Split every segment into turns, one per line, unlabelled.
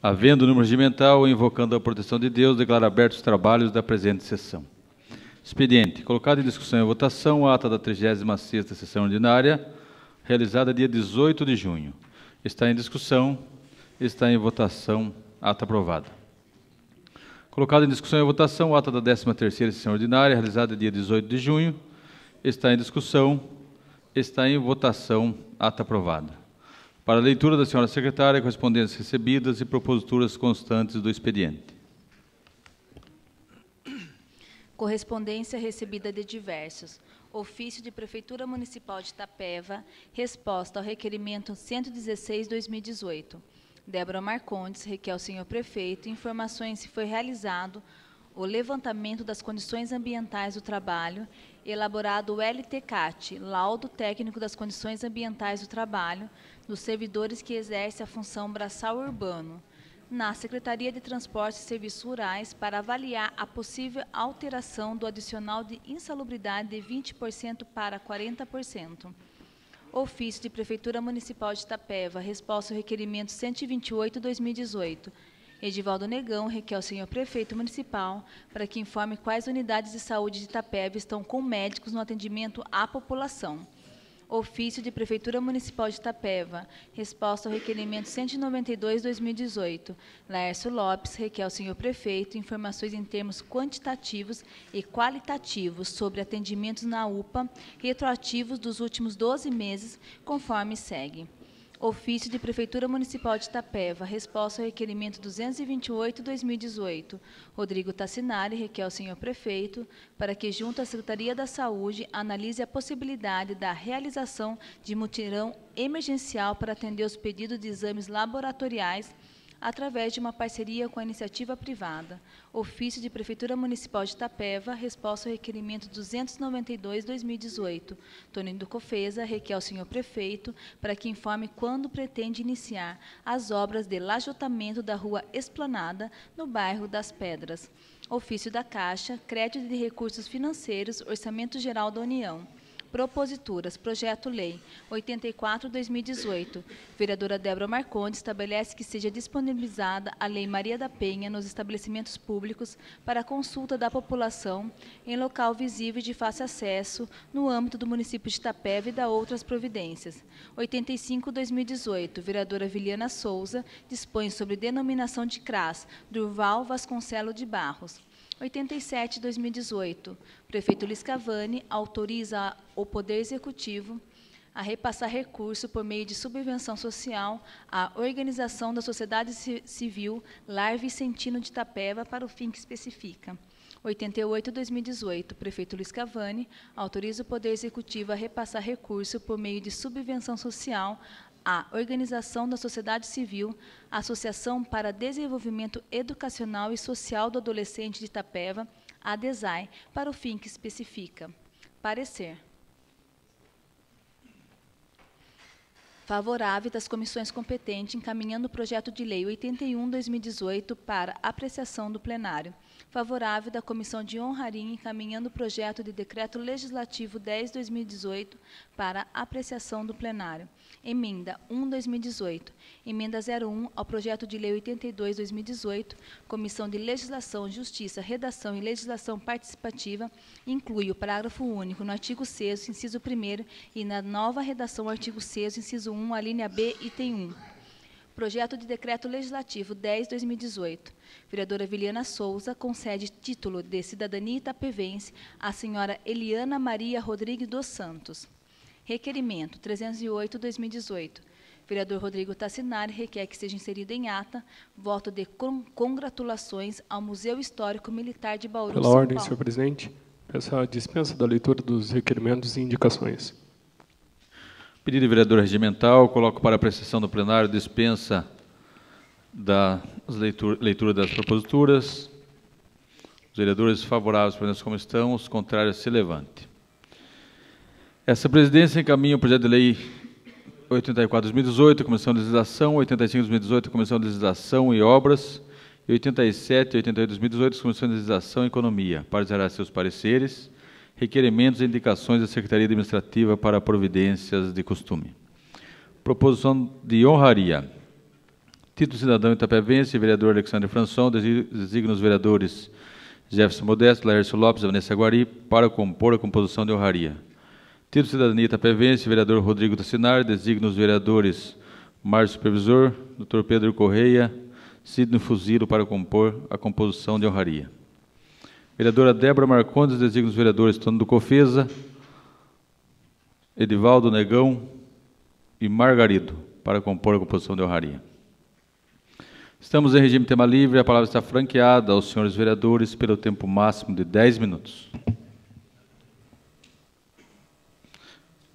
Havendo número regimental e invocando a proteção de Deus, declaro abertos os trabalhos da presente sessão. Expediente. Colocado em discussão e votação a ata da 36ª sessão ordinária, realizada dia 18 de junho. Está em discussão, está em votação, ata aprovada. Colocado em discussão e votação a ata da 13ª sessão ordinária, realizada dia 18 de junho. Está em discussão, está em votação, ata aprovada. Para a leitura da senhora secretária, correspondências recebidas e proposituras constantes do expediente.
Correspondência recebida de diversos. Ofício de Prefeitura Municipal de Itapeva, resposta ao requerimento 116/2018. Débora Marcondes requer ao senhor prefeito informações se foi realizado o levantamento das condições ambientais do trabalho, elaborado o LTCAT, laudo técnico das condições ambientais do trabalho, dos servidores que exercem a função braçal urbano, na Secretaria de Transportes e Serviços Rurais, para avaliar a possível alteração do adicional de insalubridade de 20% para 40%. Ofício de Prefeitura Municipal de Itapeva, resposta ao requerimento 128/2018. Edivaldo Negão requer ao senhor prefeito municipal para que informe quais unidades de saúde de Itapeva estão com médicos no atendimento à população. Ofício de Prefeitura Municipal de Itapeva, resposta ao requerimento 192/2018. Laércio Lopes requer ao senhor prefeito informações em termos quantitativos e qualitativos sobre atendimentos na UPA retroativos dos últimos 12 meses, conforme segue. Ofício de Prefeitura Municipal de Itapeva, resposta ao requerimento 228/2018. Rodrigo Tassinari requer ao senhor prefeito para que, junto à Secretaria da Saúde, analise a possibilidade da realização de mutirão emergencial para atender os pedidos de exames laboratoriais através de uma parceria com a iniciativa privada. Ofício de Prefeitura Municipal de Itapeva, resposta ao requerimento 292/2018. Tonino Cofeza requer ao senhor prefeito para que informe quando pretende iniciar as obras de lajotamento da rua Esplanada, no bairro das Pedras. Ofício da Caixa, crédito de recursos financeiros, Orçamento Geral da União. Proposituras. Projeto-Lei 84/2018. Vereadora Débora Marcondes estabelece que seja disponibilizada a Lei Maria da Penha nos estabelecimentos públicos para consulta da população em local visível e de fácil acesso no âmbito do município de Itapeva e da outras providências. 85/2018. Vereadora Viliana Souza dispõe sobre denominação de CRAS Durval Vasconcelo de Barros. 87/2018. Prefeito Luiz Cavani autoriza o Poder Executivo a repassar recurso por meio de subvenção social à Organização da Sociedade Civil Lar Vicentino de Itapeva para o fim que especifica. 88/2018. Prefeito Luiz Cavani autoriza o Poder Executivo a repassar recurso por meio de subvenção social à Organização da Sociedade Civil, Associação para Desenvolvimento Educacional e Social do Adolescente de Itapeva, ADESAI, para o fim que especifica. Parecer. Favorável das comissões competentes, encaminhando o projeto de lei 81/2018 para apreciação do plenário. Favorável da Comissão de Honraria, encaminhando o projeto de decreto legislativo 10/2018 para apreciação do plenário. Emenda 1/2018. Emenda 01 ao projeto de lei 82/2018. Comissão de Legislação, Justiça, Redação e Legislação Participativa inclui o parágrafo único no artigo 6º, inciso 1º, e na nova redação, artigo 6º, inciso 1, a linha B, item 1. Projeto de Decreto Legislativo 10/2018. Vereadora Viliana Souza concede título de cidadania itapevense à senhora Eliana Maria Rodrigues dos Santos. Requerimento 308/2018. Vereador Rodrigo Tassinari requer que seja inserido em ata voto de congratulações ao Museu Histórico Militar de Bauru, São Paulo.
Pela ordem, senhor presidente, peço a dispensa da leitura dos requerimentos e indicações.
Pedido de vereador regimental, coloco para apreciação do plenário dispensa da leitura das proposituras. Os vereadores favoráveis, permaneçam como estão, os contrários se levante. Essa presidência encaminha o projeto de lei 84/2018, Comissão de Legislação, 85/2018, Comissão de Legislação e Obras, e 87 e 88/2018, Comissão de Legislação e Economia, para gerar seus pareceres, requerimentos e indicações da Secretaria Administrativa para providências de costume. Proposição de honraria. Título cidadão itapevense, vereador Alexandre Françon, designa os vereadores Jefferson Modesto, Laércio Lopes e Vanessa Guari para compor a composição de honraria. Título cidadania itapevense, vereador Rodrigo Tassinar, designa os vereadores Márcio Supervisor, Dr. Pedro Correia, Sidney Fuzilo para compor a composição de honraria. Vereadora Débora Marcondes, designa os vereadores Tony do Cofeza, Edivaldo Negão e Margarido para compor a composição de honraria. Estamos em regime tema livre, a palavra está franqueada aos senhores vereadores pelo tempo máximo de 10 minutos.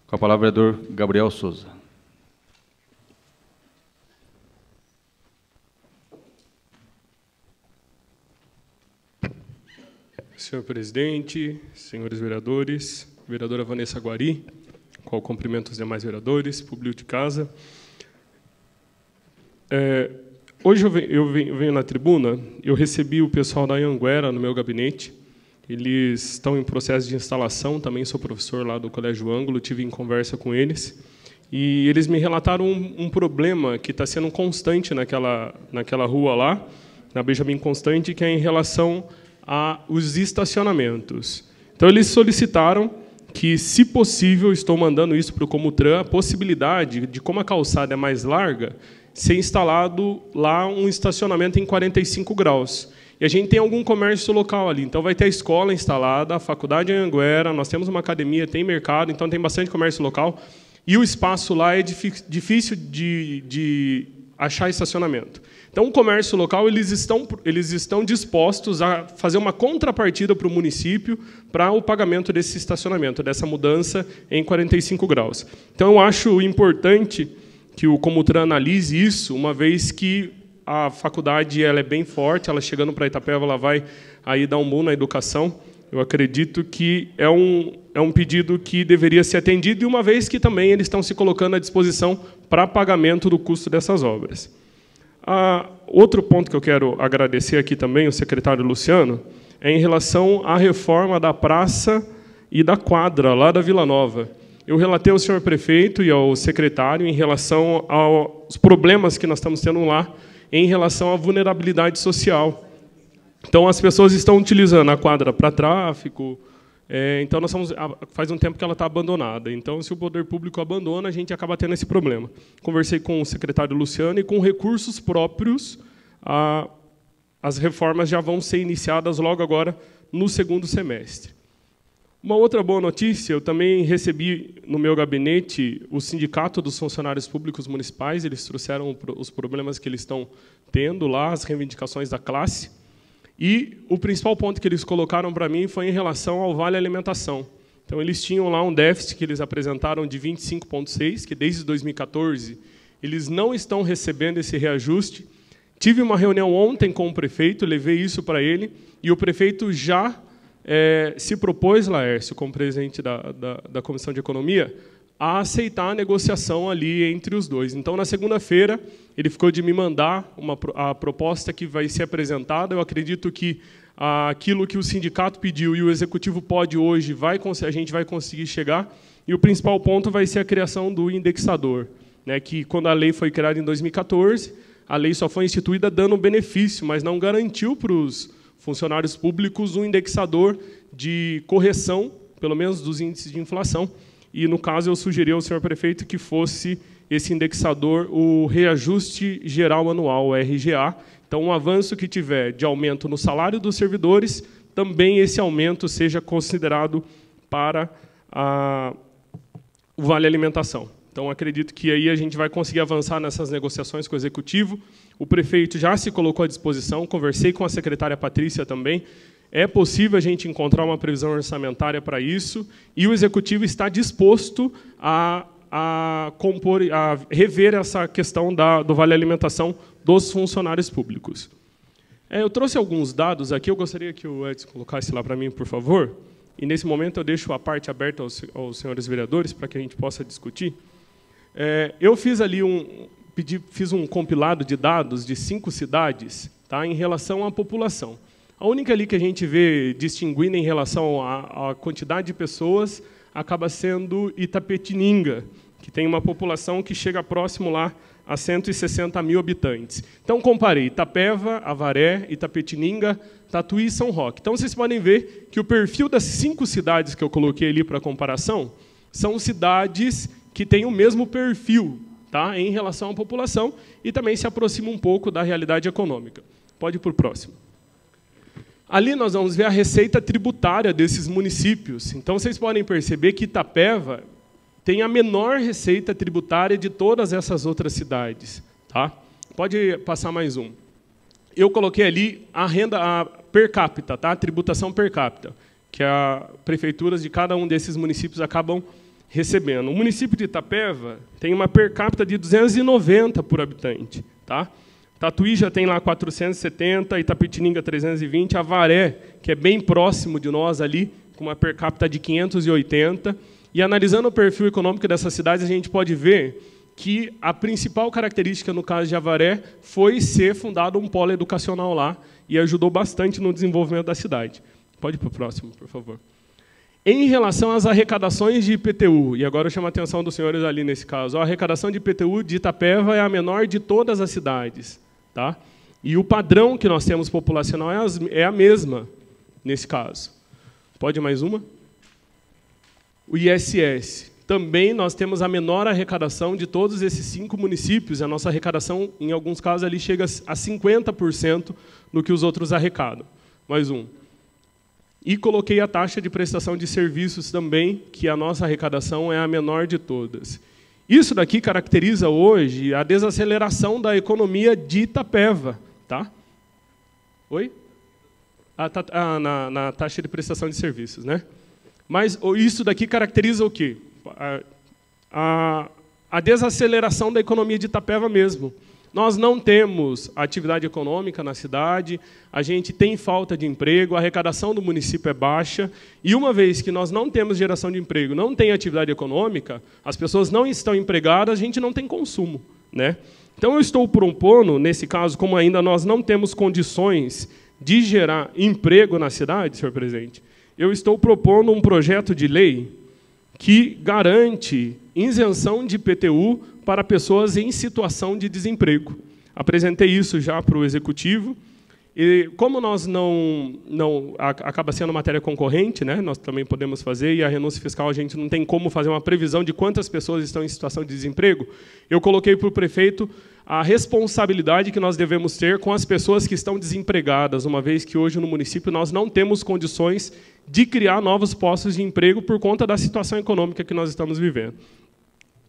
Com a palavra, o vereador Gabriel Souza.
Senhor presidente, senhores vereadores, vereadora Vanessa Guari, qual cumprimento os demais vereadores, público de casa. Hoje eu venho na tribuna, eu recebi o pessoal da Anhanguera no meu gabinete, eles estão em processo de instalação, também sou professor lá do Colégio Ângulo, tive em conversa com eles, e eles me relataram um problema que está sendo constante naquela rua lá, na Benjamin Constante, que é em relação aos estacionamentos. Então, eles solicitaram que, se possível, estou mandando isso para o Comutran, a possibilidade de, como a calçada é mais larga, ser instalado lá um estacionamento em 45 graus. E a gente tem algum comércio local ali, então vai ter a escola instalada, a faculdade em Anhanguera, nós temos uma academia, tem mercado, então tem bastante comércio local, e o espaço lá é difícil de achar estacionamento. Então, o comércio local, eles estão dispostos a fazer uma contrapartida para o município para o pagamento desse estacionamento, dessa mudança em 45 graus. Então, eu acho importante que o Comutran analise isso, uma vez que a faculdade ela é bem forte, ela chegando para Itapeva, ela vai aí dar um boom na educação. Eu acredito que é um pedido que deveria ser atendido, e uma vez que também eles estão se colocando à disposição para pagamento do custo dessas obras. Outro ponto que eu quero agradecer aqui também, o secretário Luciano, é em relação à reforma da praça e da quadra, lá da Vila Nova. Eu relatei ao senhor prefeito e ao secretário em relação aos problemas que nós estamos tendo lá em relação à vulnerabilidade social. Então, as pessoas estão utilizando a quadra para tráfico, então faz um tempo que ela está abandonada. Então, se o poder público abandona, a gente acaba tendo esse problema. Conversei com o secretário Luciano e, com recursos próprios, as reformas já vão ser iniciadas logo agora no segundo semestre. Uma outra boa notícia, eu também recebi no meu gabinete o Sindicato dos Funcionários Públicos Municipais, eles trouxeram os problemas que eles estão tendo lá, as reivindicações da classe, e o principal ponto que eles colocaram para mim foi em relação ao Vale Alimentação. Então, eles tinham lá um déficit que eles apresentaram de 25,6, que desde 2014 eles não estão recebendo esse reajuste. Tive uma reunião ontem com o prefeito, levei isso para ele, e o prefeito já se propôs, Laércio, como presidente da Comissão de Economia, a aceitar a negociação ali entre os dois. Então, na segunda-feira, ele ficou de me mandar a proposta que vai ser apresentada. Eu acredito que aquilo que o sindicato pediu e o executivo pode hoje, a gente vai conseguir chegar. E o principal ponto vai ser a criação do indexador, né, que, quando a lei foi criada em 2014, a lei só foi instituída dando benefício, mas não garantiu para os funcionários públicos um indexador de correção, pelo menos dos índices de inflação. E, no caso, eu sugeri ao senhor prefeito que fosse esse indexador o reajuste geral anual, o RGA. Então, um avanço que tiver de aumento no salário dos servidores, também esse aumento seja considerado para o Vale Alimentação. Então, acredito que aí a gente vai conseguir avançar nessas negociações com o Executivo. O prefeito já se colocou à disposição, conversei com a secretária Patrícia também. É possível a gente encontrar uma previsão orçamentária para isso, e o Executivo está disposto a rever essa questão do Vale Alimentação dos funcionários públicos. Eu trouxe alguns dados aqui, eu gostaria que o Edson colocasse lá para mim, por favor, e, nesse momento, eu deixo a parte aberta aos senhores vereadores para que a gente possa discutir. Eu fiz ali fiz um compilado de dados de 5 cidades, tá, em relação à população. A única ali que a gente vê distinguindo em relação à quantidade de pessoas acaba sendo Itapetininga, que tem uma população que chega próximo lá a 160 mil habitantes. Então, comparei Itapeva, Avaré, Itapetininga, Tatuí e São Roque. Então, vocês podem ver que o perfil das 5 cidades que eu coloquei ali para comparação são cidades que têm o mesmo perfil, tá, em relação à população e também se aproximam um pouco da realidade econômica. Pode ir para o próximo. Ali nós vamos ver a receita tributária desses municípios. Então, vocês podem perceber que Itapeva tem a menor receita tributária de todas essas outras cidades. Tá? Pode passar mais um. Eu coloquei ali a renda per capita, tá? A tributação per capita, que as prefeituras de cada um desses municípios acabam recebendo. O município de Itapeva tem uma per capita de 290 por habitante. Tá? Tatuí já tem lá 470, Itapetininga 320, Avaré, que é bem próximo de nós ali, com uma per capita de 580. E analisando o perfil econômico dessas cidades, a gente pode ver que a principal característica, no caso de Avaré, foi ser fundado um polo educacional lá e ajudou bastante no desenvolvimento da cidade. Pode ir para o próximo, por favor. Em relação às arrecadações de IPTU, e agora eu chamo a atenção dos senhores ali nesse caso, a arrecadação de IPTU de Itapeva é a menor de todas as cidades. Tá? E o padrão que nós temos populacional é a mesma, nesse caso. Pode mais uma? O ISS. Também nós temos a menor arrecadação de todos esses 5 municípios. A nossa arrecadação, em alguns casos, ali chega a 50% do que os outros arrecadam. Mais um. E coloquei a taxa de prestação de serviços também, que a nossa arrecadação é a menor de todas. Isso daqui caracteriza hoje a desaceleração da economia de Itapeva. Tá? Oi? Na taxa de prestação de serviços, né? Mas isso daqui caracteriza o quê? A desaceleração da economia de Itapeva mesmo. Nós não temos atividade econômica na cidade, a gente tem falta de emprego, a arrecadação do município é baixa, e uma vez que nós não temos geração de emprego, não tem atividade econômica, as pessoas não estão empregadas, a gente não tem consumo. Né? Então, eu estou propondo, nesse caso, como ainda nós não temos condições de gerar emprego na cidade, senhor presidente, eu estou propondo um projeto de lei que garante isenção de IPTU para pessoas em situação de desemprego. Apresentei isso já para o Executivo. E como nós acaba sendo matéria concorrente, né, nós também podemos fazer, e a renúncia fiscal a gente não tem como fazer uma previsão de quantas pessoas estão em situação de desemprego, eu coloquei para o prefeito a responsabilidade que nós devemos ter com as pessoas que estão desempregadas, uma vez que hoje no município nós não temos condições de criar novos postos de emprego por conta da situação econômica que nós estamos vivendo.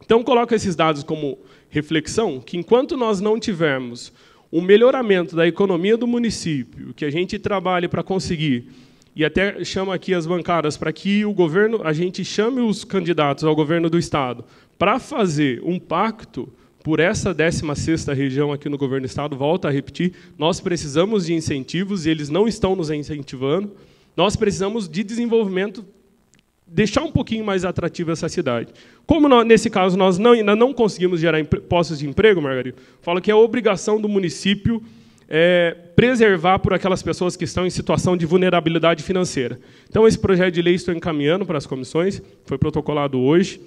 Então, coloco esses dados como reflexão, que enquanto nós não tivermos um melhoramento da economia do município, que a gente trabalhe para conseguir, e até chamo aqui as bancadas para que o governo, a gente chame os candidatos ao governo do Estado para fazer um pacto por essa 16ª região aqui no governo do Estado, volto a repetir, nós precisamos de incentivos e eles não estão nos incentivando, nós precisamos de desenvolvimento, deixar um pouquinho mais atrativa essa cidade. Como nesse caso nós ainda não conseguimos gerar postos de emprego, Margarida, falo que é obrigação do município preservar por aquelas pessoas que estão em situação de vulnerabilidade financeira. Então, esse projeto de lei estou encaminhando para as comissões, foi protocolado hoje.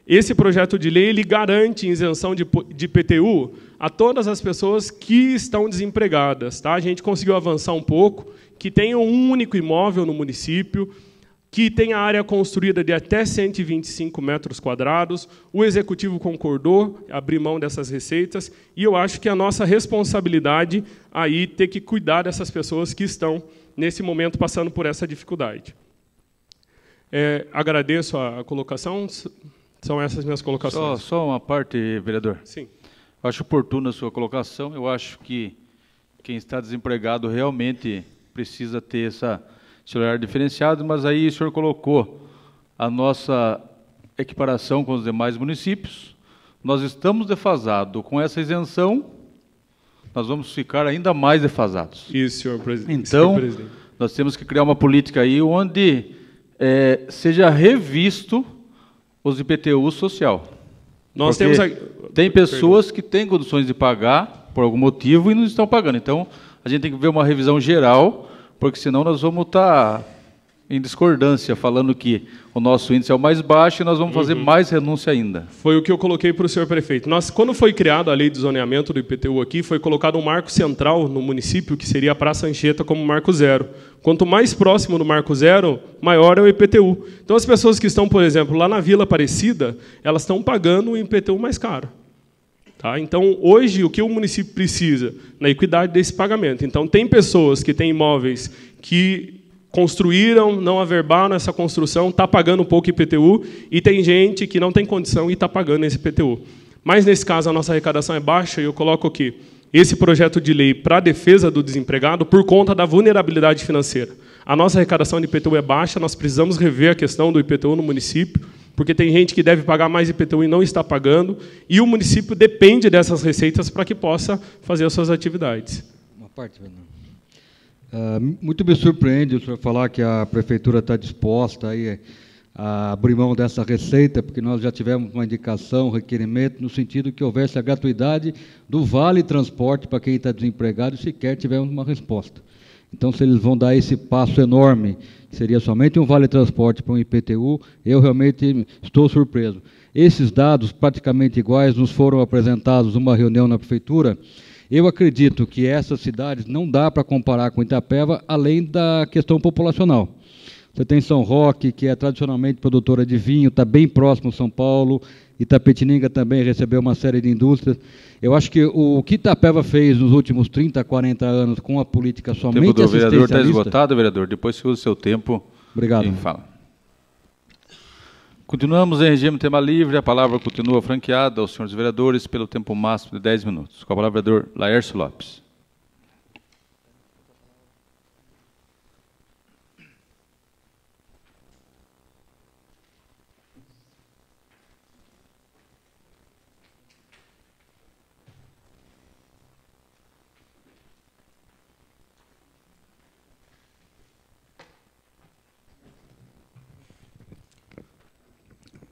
Esse projeto de lei ele garante isenção de IPTU a todas as pessoas que estão desempregadas. Tá? A gente conseguiu avançar um pouco, que tenham um único imóvel no município, que tem a área construída de até 125 metros quadrados. O Executivo concordou, abrir mão dessas receitas, e eu acho que a nossa responsabilidade aí ter que cuidar dessas pessoas que estão, nesse momento, passando por essa dificuldade. Agradeço a colocação. São essas minhas colocações.
Só uma parte, vereador.
Sim.
Eu acho oportuna a sua colocação. Eu acho que quem está desempregado realmente precisa ter esse olhar diferenciado, mas aí o senhor colocou a nossa equiparação com os demais municípios. Nós estamos defasados. Com essa isenção, nós vamos ficar ainda mais defasados.
Isso, senhor presidente.
Então, nós temos que criar uma política aí onde seja revisto os IPTU social.
Nós
Porque
temos
tem pessoas que têm condições de pagar por algum motivo e não estão pagando. Então, a gente tem que ver uma revisão geral, porque senão nós vamos estar em discordância, falando que o nosso índice é o mais baixo e nós vamos fazer mais renúncia ainda.
Foi o que eu coloquei para o senhor prefeito. Quando foi criada a lei de zoneamento do IPTU aqui, foi colocado um marco central no município, que seria a Praça Anchieta, como marco zero. Quanto mais próximo do marco zero, maior é o IPTU. Então, as pessoas que estão, por exemplo, lá na Vila Aparecida, elas estão pagando o IPTU mais caro. Tá? Então, hoje, o que o município precisa? Na equidade desse pagamento. Então, tem pessoas que têm imóveis que construíram, não averbaram essa construção, está pagando um pouco IPTU, e tem gente que não tem condição e está pagando esse IPTU. Mas, nesse caso, a nossa arrecadação é baixa, e eu coloco aqui esse projeto de lei para a defesa do desempregado por conta da vulnerabilidade financeira. A nossa arrecadação de IPTU é baixa, nós precisamos rever a questão do IPTU no município, porque tem gente que deve pagar mais IPTU e não está pagando, e o município depende dessas receitas para que possa fazer as suas atividades.
Uma parte, muito me surpreende o senhor falar que a prefeitura está disposta aí a abrir mão dessa receita, porque nós já tivemos uma indicação, um requerimento, no sentido que houvesse a gratuidade do vale transporte para quem está desempregado, e sequer tivemos uma resposta. Então, se eles vão dar esse passo enorme, que seria somente um vale-transporte para um IPTU, eu realmente estou surpreso. Esses dados, praticamente iguais, nos foram apresentados numa reunião na prefeitura. Eu acredito que essas cidades não dá para comparar com Itapeva, além da questão populacional. Você tem São Roque, que é tradicionalmente produtora de vinho, está bem próximo de São Paulo. Itapetininga também recebeu uma série de indústrias. Eu acho que o que Itapeva fez nos últimos 30, 40 anos com a política somente assistencialista... O tempo do vereador está
esgotado, vereador. Depois você usa o seu tempo.
Obrigado.
E fala. Continuamos em regime tema livre. A palavra continua franqueada aos senhores vereadores pelo tempo máximo de 10 minutos. Com a palavra, vereador Laércio Lopes.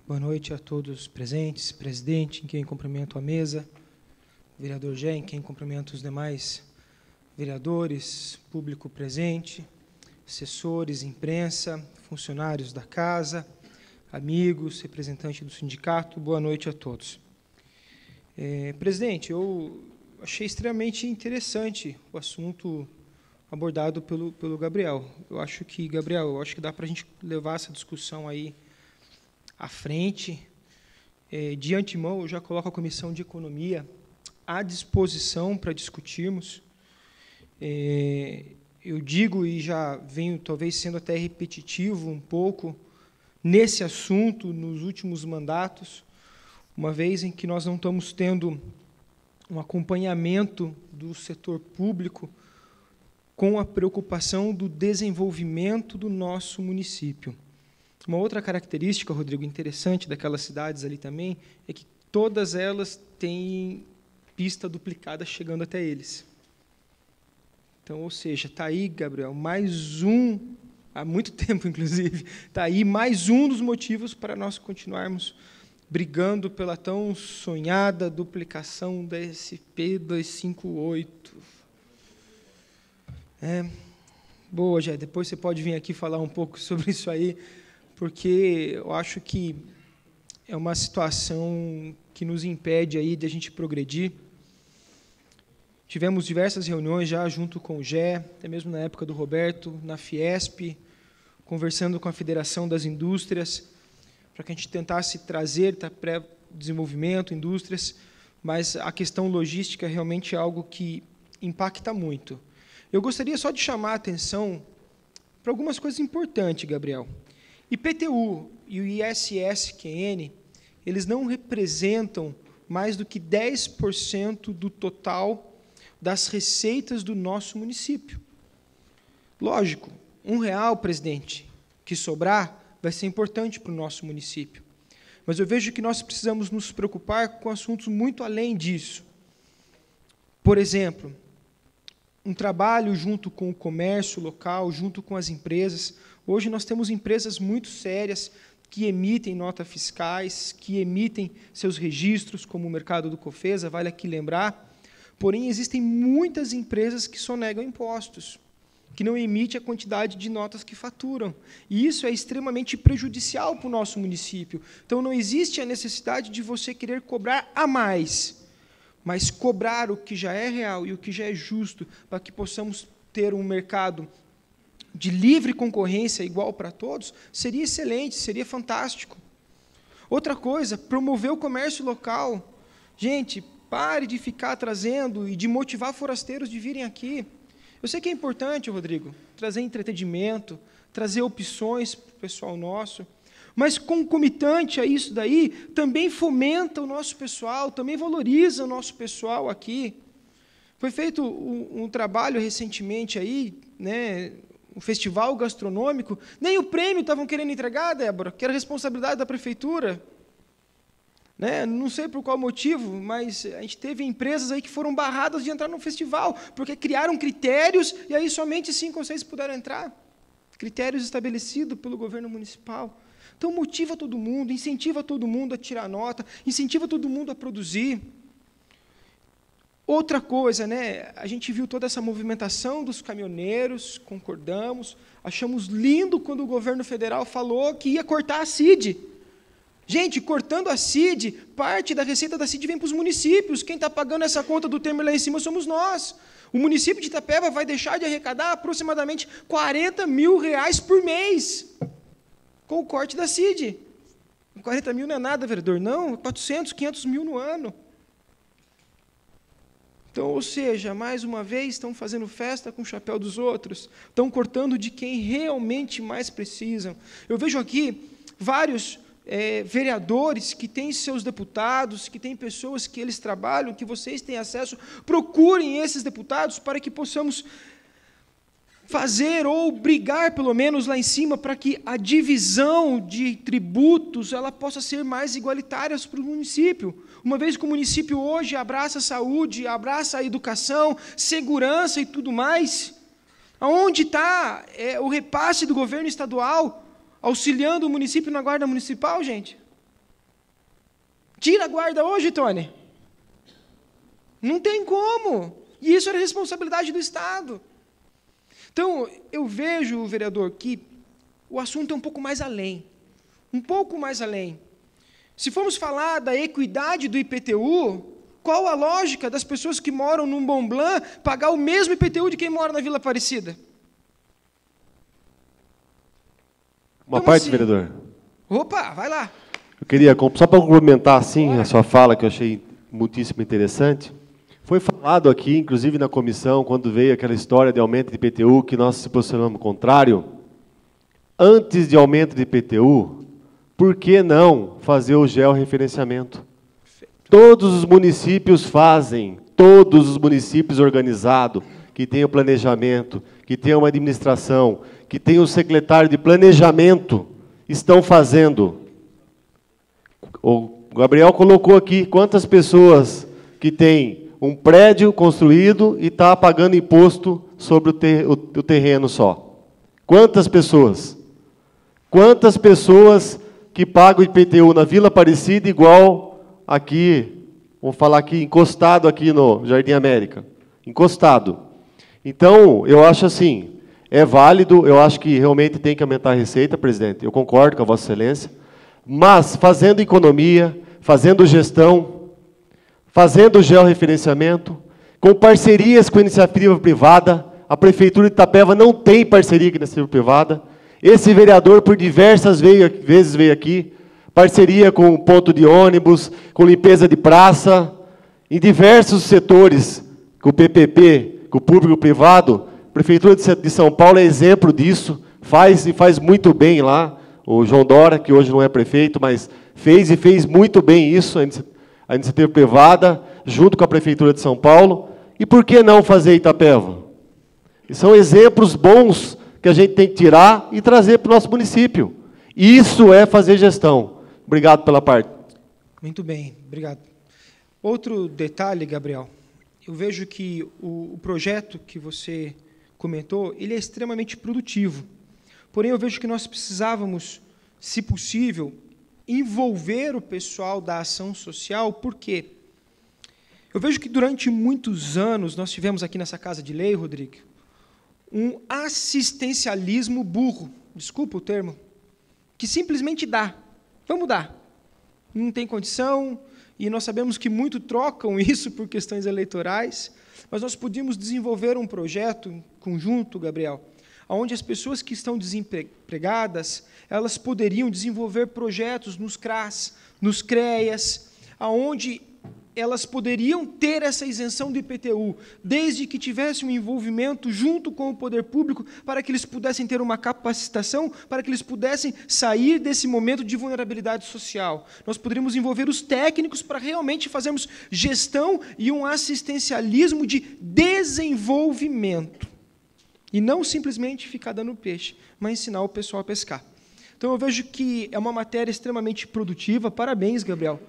Boa noite a todos presentes, presidente, em quem cumprimento a mesa, vereador Gé, em quem cumprimento os demais vereadores, público presente, assessores, imprensa, funcionários da casa, amigos, representantes do sindicato, boa noite a todos. Presidente, eu achei extremamente interessante o assunto abordado pelo Gabriel. Gabriel, eu acho que dá para a gente levar essa discussão aí à frente. De antemão, eu já coloco a Comissão de Economia à disposição para discutirmos. Eu digo, e já venho talvez sendo até repetitivo um pouco, nesse assunto, nos últimos mandatos, uma vez em que nós não estamos tendo um acompanhamento do setor público com a preocupação do desenvolvimento do nosso município. Uma outra característica, Rodrigo, interessante daquelas cidades ali também, é que todas elas têm pista duplicada chegando até eles. Então, ou seja, está aí, Gabriel, mais um, há muito tempo, inclusive, está aí mais um dos motivos para nós continuarmos brigando pela tão sonhada duplicação da SP-258. Boa, Jé, depois você pode vir aqui falar um pouco sobre isso aí, porque eu acho que é uma situação que nos impede aí de a gente progredir. Tivemos diversas reuniões já junto com o Gé, até mesmo na época do Roberto, na Fiesp, conversando com a Federação das Indústrias, para que a gente tentasse trazer pré-desenvolvimento, indústrias, mas a questão logística realmente é algo que impacta muito. Eu gostaria só de chamar a atenção para algumas coisas importantes, Gabriel. IPTU e o ISS-QN, eles não representam mais do que 10% do total das receitas do nosso município. Lógico, R$1, presidente, que sobrar, vai ser importante para o nosso município. Mas eu vejo que nós precisamos nos preocupar com assuntos muito além disso. Por exemplo, um trabalho junto com o comércio local, junto com as empresas. Hoje nós temos empresas muito sérias que emitem notas fiscais, que emitem seus registros, como o mercado do Cofesa, vale aqui lembrar. Porém, existem muitas empresas que sonegam impostos. que não emite a quantidade de notas que faturam. E isso é extremamente prejudicial para o nosso município. Então, não existe a necessidade de você querer cobrar a mais, mas cobrar o que já é real e o que já é justo, para que possamos ter um mercado de livre concorrência igual para todos, seria excelente, seria fantástico. Outra coisa, promover o comércio local. Gente, pare de ficar trazendo e de motivar forasteiros de virem aqui. Eu sei que é importante, Rodrigo, trazer entretenimento, trazer opções para o pessoal nosso, mas concomitante a isso daí, também fomenta o nosso pessoal, também valoriza o nosso pessoal aqui. Foi feito um trabalho recentemente aí, né, um festival gastronômico, nem o prêmio estavam querendo entregar, Débora, que era responsabilidade da prefeitura. Né? Não sei por qual motivo, mas a gente teve empresas aí que foram barradas de entrar no festival, porque criaram critérios e aí somente 5 ou 6 puderam entrar. Critérios estabelecidos pelo governo municipal. Então, motiva todo mundo, incentiva todo mundo a tirar nota, incentiva todo mundo a produzir. Outra coisa, né, a gente viu toda essa movimentação dos caminhoneiros, concordamos, achamos lindo quando o governo federal falou que ia cortar a CID. Gente, cortando a CID, parte da receita da CID vem para os municípios. Quem está pagando essa conta do Temer lá em cima somos nós. O município de Itapeva vai deixar de arrecadar aproximadamente R$40 mil por mês com o corte da CID. 40 mil não é nada, vereador, não, 400, 500 mil no ano. Então, ou seja, mais uma vez, estão fazendo festa com o chapéu dos outros, estão cortando de quem realmente mais precisam. Eu vejo aqui vários vereadores que têm seus deputados, que têm pessoas que eles trabalham, que vocês têm acesso, procurem esses deputados para que possamos fazer ou brigar, pelo menos, lá em cima, para que a divisão de tributos ela possa ser mais igualitária para o município. Uma vez que o município hoje abraça a saúde, abraça a educação, segurança e tudo mais, aonde está o repasse do governo estadual auxiliando o município na guarda municipal, gente? Tira a guarda hoje, Tony. Não tem como. E isso era responsabilidade do Estado. Então, eu vejo, vereador, que o assunto é um pouco mais além. Um pouco mais além. Se formos falar da equidade do IPTU, qual a lógica das pessoas que moram num Mont Blanc pagar o mesmo IPTU de quem mora na Vila Aparecida?
Uma parte, assim, vereador.
Opa, vai lá.
Eu queria, só para complementar assim, a sua fala, que eu achei muitíssimo interessante. Foi falado aqui, inclusive na comissão, quando veio aquela história de aumento de IPTU, que nós se posicionamos contrário. Antes de aumento de IPTU, por que não fazer o georreferenciamento? Todos os municípios fazem, todos os municípios organizados, que têm o planejamento, que têm uma administração, que têm o secretário de planejamento, estão fazendo. O Gabriel colocou aqui quantas pessoas que têm um prédio construído e está pagando imposto sobre o terreno só. Quantas pessoas? Quantas pessoas que pagam IPTU na Vila Aparecida igual aqui, vamos falar aqui, encostado aqui no Jardim América. Encostado. Então, eu acho assim, é válido, eu acho que realmente tem que aumentar a receita, presidente, eu concordo com a Vossa Excelência, mas fazendo economia, fazendo gestão, fazendo georreferenciamento, com parcerias com a iniciativa privada. A Prefeitura de Itapeva não tem parceria com a iniciativa privada. Esse vereador, por diversas vezes, veio aqui, parceria com o ponto de ônibus, com limpeza de praça, em diversos setores, com o PPP, com o público-privado. A Prefeitura de São Paulo é exemplo disso, faz e faz muito bem lá. O João Dora, que hoje não é prefeito, mas fez e fez muito bem isso, a iniciativa privada, junto com a Prefeitura de São Paulo. E por que não fazer Itapeva? E são exemplos bons que a gente tem que tirar e trazer para o nosso município. Isso é fazer gestão. Obrigado pela parte.
Muito bem, obrigado. Outro detalhe, Gabriel, eu vejo que o projeto que você comentou, ele é extremamente produtivo. Porém, eu vejo que nós precisávamos, se possível, envolver o pessoal da ação social. Por quê? Eu vejo que durante muitos anos, nós tivemos aqui nessa Casa de Lei, Rodrigo, um assistencialismo burro, desculpa o termo, que simplesmente dá. Vamos dar. Não tem condição, e nós sabemos que muito trocam isso por questões eleitorais, mas nós podíamos desenvolver um projeto conjunto, Gabriel, onde as pessoas que estão desempregadas, elas poderiam desenvolver projetos nos CRAS, nos CREAS, aonde elas poderiam ter essa isenção do IPTU, desde que tivesse um envolvimento junto com o poder público, para que eles pudessem ter uma capacitação, para que eles pudessem sair desse momento de vulnerabilidade social. Nós poderíamos envolver os técnicos para realmente fazermos gestão e um assistencialismo de desenvolvimento. E não simplesmente ficar dando peixe, mas ensinar o pessoal a pescar. Então, eu vejo que é uma matéria extremamente produtiva. Parabéns, Gabriel.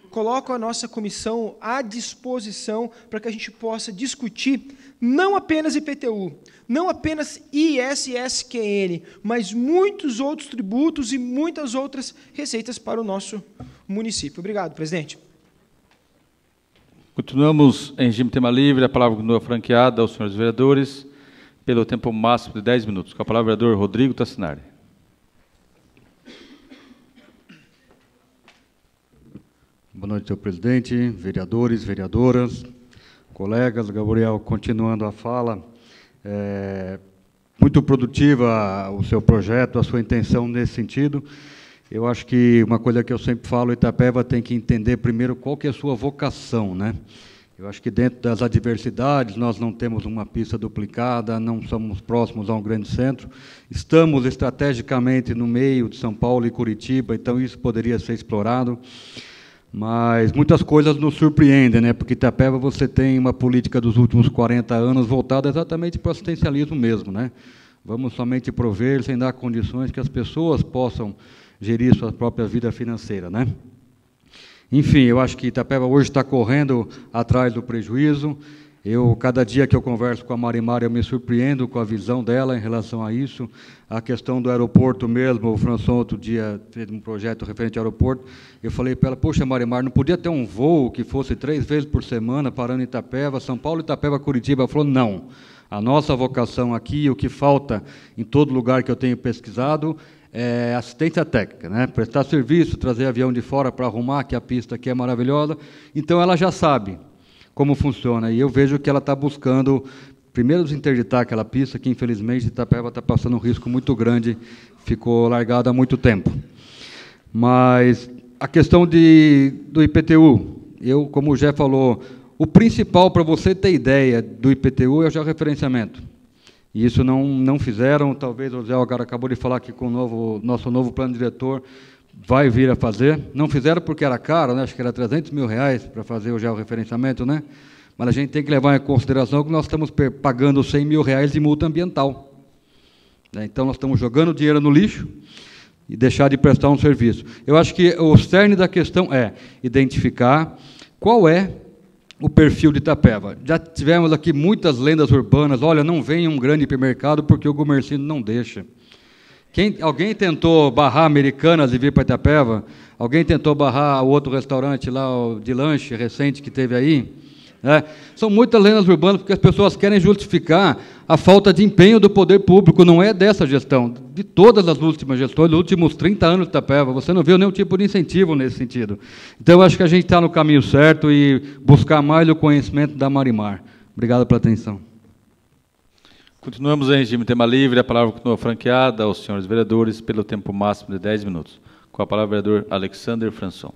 Coloco a nossa comissão à disposição para que a gente possa discutir não apenas IPTU, não apenas ISSQN, mas muitos outros tributos e muitas outras receitas para o nosso município. Obrigado, presidente.
Continuamos em regime tema livre. A palavra continua franqueada aos senhores vereadores pelo tempo máximo de 10 minutos. Com a palavra o vereador Rodrigo Tassinari.
Boa noite, senhor presidente, vereadores, vereadoras, colegas. Gabriel, continuando a fala, muito produtiva o seu projeto, a sua intenção nesse sentido. Eu acho que uma coisa que eu sempre falo, Itapeva tem que entender primeiro qual que é a sua vocação, né? Eu acho que dentro das adversidades, nós não temos uma pista duplicada, não somos próximos a um grande centro, estamos estrategicamente no meio de São Paulo e Curitiba, então isso poderia ser explorado. Mas muitas coisas nos surpreendem, né? Porque Itapeva você tem uma política dos últimos 40 anos voltada exatamente para o assistencialismo mesmo, né? Vamos somente prover sem dar condições que as pessoas possam gerir sua própria vida financeira, né? Enfim, eu acho que Itapeva hoje está correndo atrás do prejuízo. Cada dia que eu converso com a Marimar, eu me surpreendo com a visão dela em relação a isso. A questão do aeroporto mesmo, o François outro dia fez um projeto referente ao aeroporto, eu falei para ela, poxa, Marimar, não podia ter um voo que fosse 3 vezes por semana, parando em Itapeva, São Paulo, Itapeva, Curitiba? Ela falou, não. A nossa vocação aqui, o que falta em todo lugar que eu tenho pesquisado, é assistência técnica, né? Prestar serviço, trazer avião de fora para arrumar, que a pista aqui é maravilhosa. Então, ela já sabe como funciona, e eu vejo que ela está buscando, primeiro, desinterditar aquela pista, que, infelizmente, Itapeva está passando um risco muito grande, ficou largada há muito tempo. Mas a questão do IPTU, como o Jé falou, o principal para você ter ideia do IPTU é o georreferenciamento. E isso não fizeram, talvez o Zé agora acabou de falar que com o nosso novo plano diretor vai vir a fazer. Não fizeram porque era caro, né? Acho que era R$300 mil para fazer o georreferenciamento, né? Mas a gente tem que levar em consideração que nós estamos pagando R$100 mil de multa ambiental. Então, nós estamos jogando dinheiro no lixo e deixar de prestar um serviço. Eu acho que o cerne da questão é identificar qual é o perfil de Itapeva. Já tivemos aqui muitas lendas urbanas, olha, não vem um grande hipermercado porque o Gumercindo não deixa. Alguém tentou barrar Americanas e vir para Itapeva? Alguém tentou barrar o outro restaurante lá de lanche recente que teve aí? São muitas lendas urbanas porque as pessoas querem justificar a falta de empenho do poder público, não é dessa gestão, de todas as últimas gestões, dos últimos 30 anos de Itapeva, você não viu nenhum tipo de incentivo nesse sentido. Então, eu acho que a gente está no caminho certo e buscar mais o conhecimento da Marimar. Obrigado pela atenção.
Continuamos em regime tema livre. A palavra continua franqueada aos senhores vereadores pelo tempo máximo de 10 minutos. Com a palavra o vereador Alexander Françon.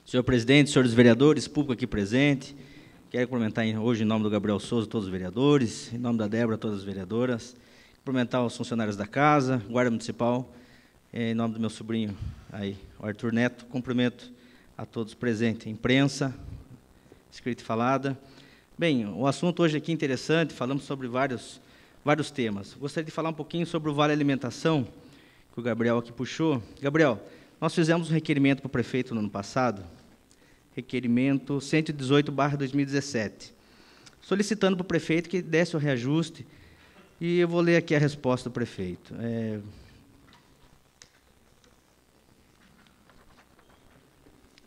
Senhor presidente, senhores vereadores, público aqui presente, quero cumprimentar hoje em nome do Gabriel Souza todos os vereadores, em nome da Débora todas as vereadoras, cumprimentar os funcionários da casa, guarda municipal, em nome do meu sobrinho aí, o Arthur Neto, cumprimento a todos presentes, imprensa, escrita e falada. Bem, o assunto hoje aqui é interessante, falamos sobre vários temas. Gostaria de falar um pouquinho sobre o Vale Alimentação, que o Gabriel aqui puxou. Gabriel, nós fizemos um requerimento para o prefeito no ano passado, requerimento 118/2017, solicitando para o prefeito que desse o reajuste, e eu vou ler aqui a resposta do prefeito.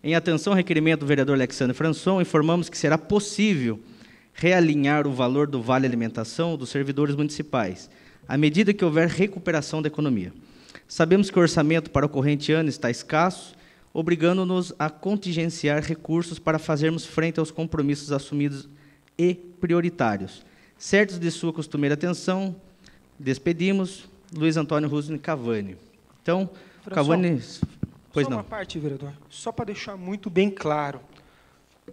Em atenção ao requerimento do vereador Alexandre Françon, informamos que será possível realinhar o valor do Vale Alimentação dos servidores municipais, à medida que houver recuperação da economia. Sabemos que o orçamento para o corrente ano está escasso, obrigando-nos a contingenciar recursos para fazermos frente aos compromissos assumidos e prioritários. Certos de sua costumeira atenção, despedimos Luiz Antônio Rusni Cavani. Então, Cavani... Pois
só
não.
uma parte, vereador, só para deixar muito bem claro,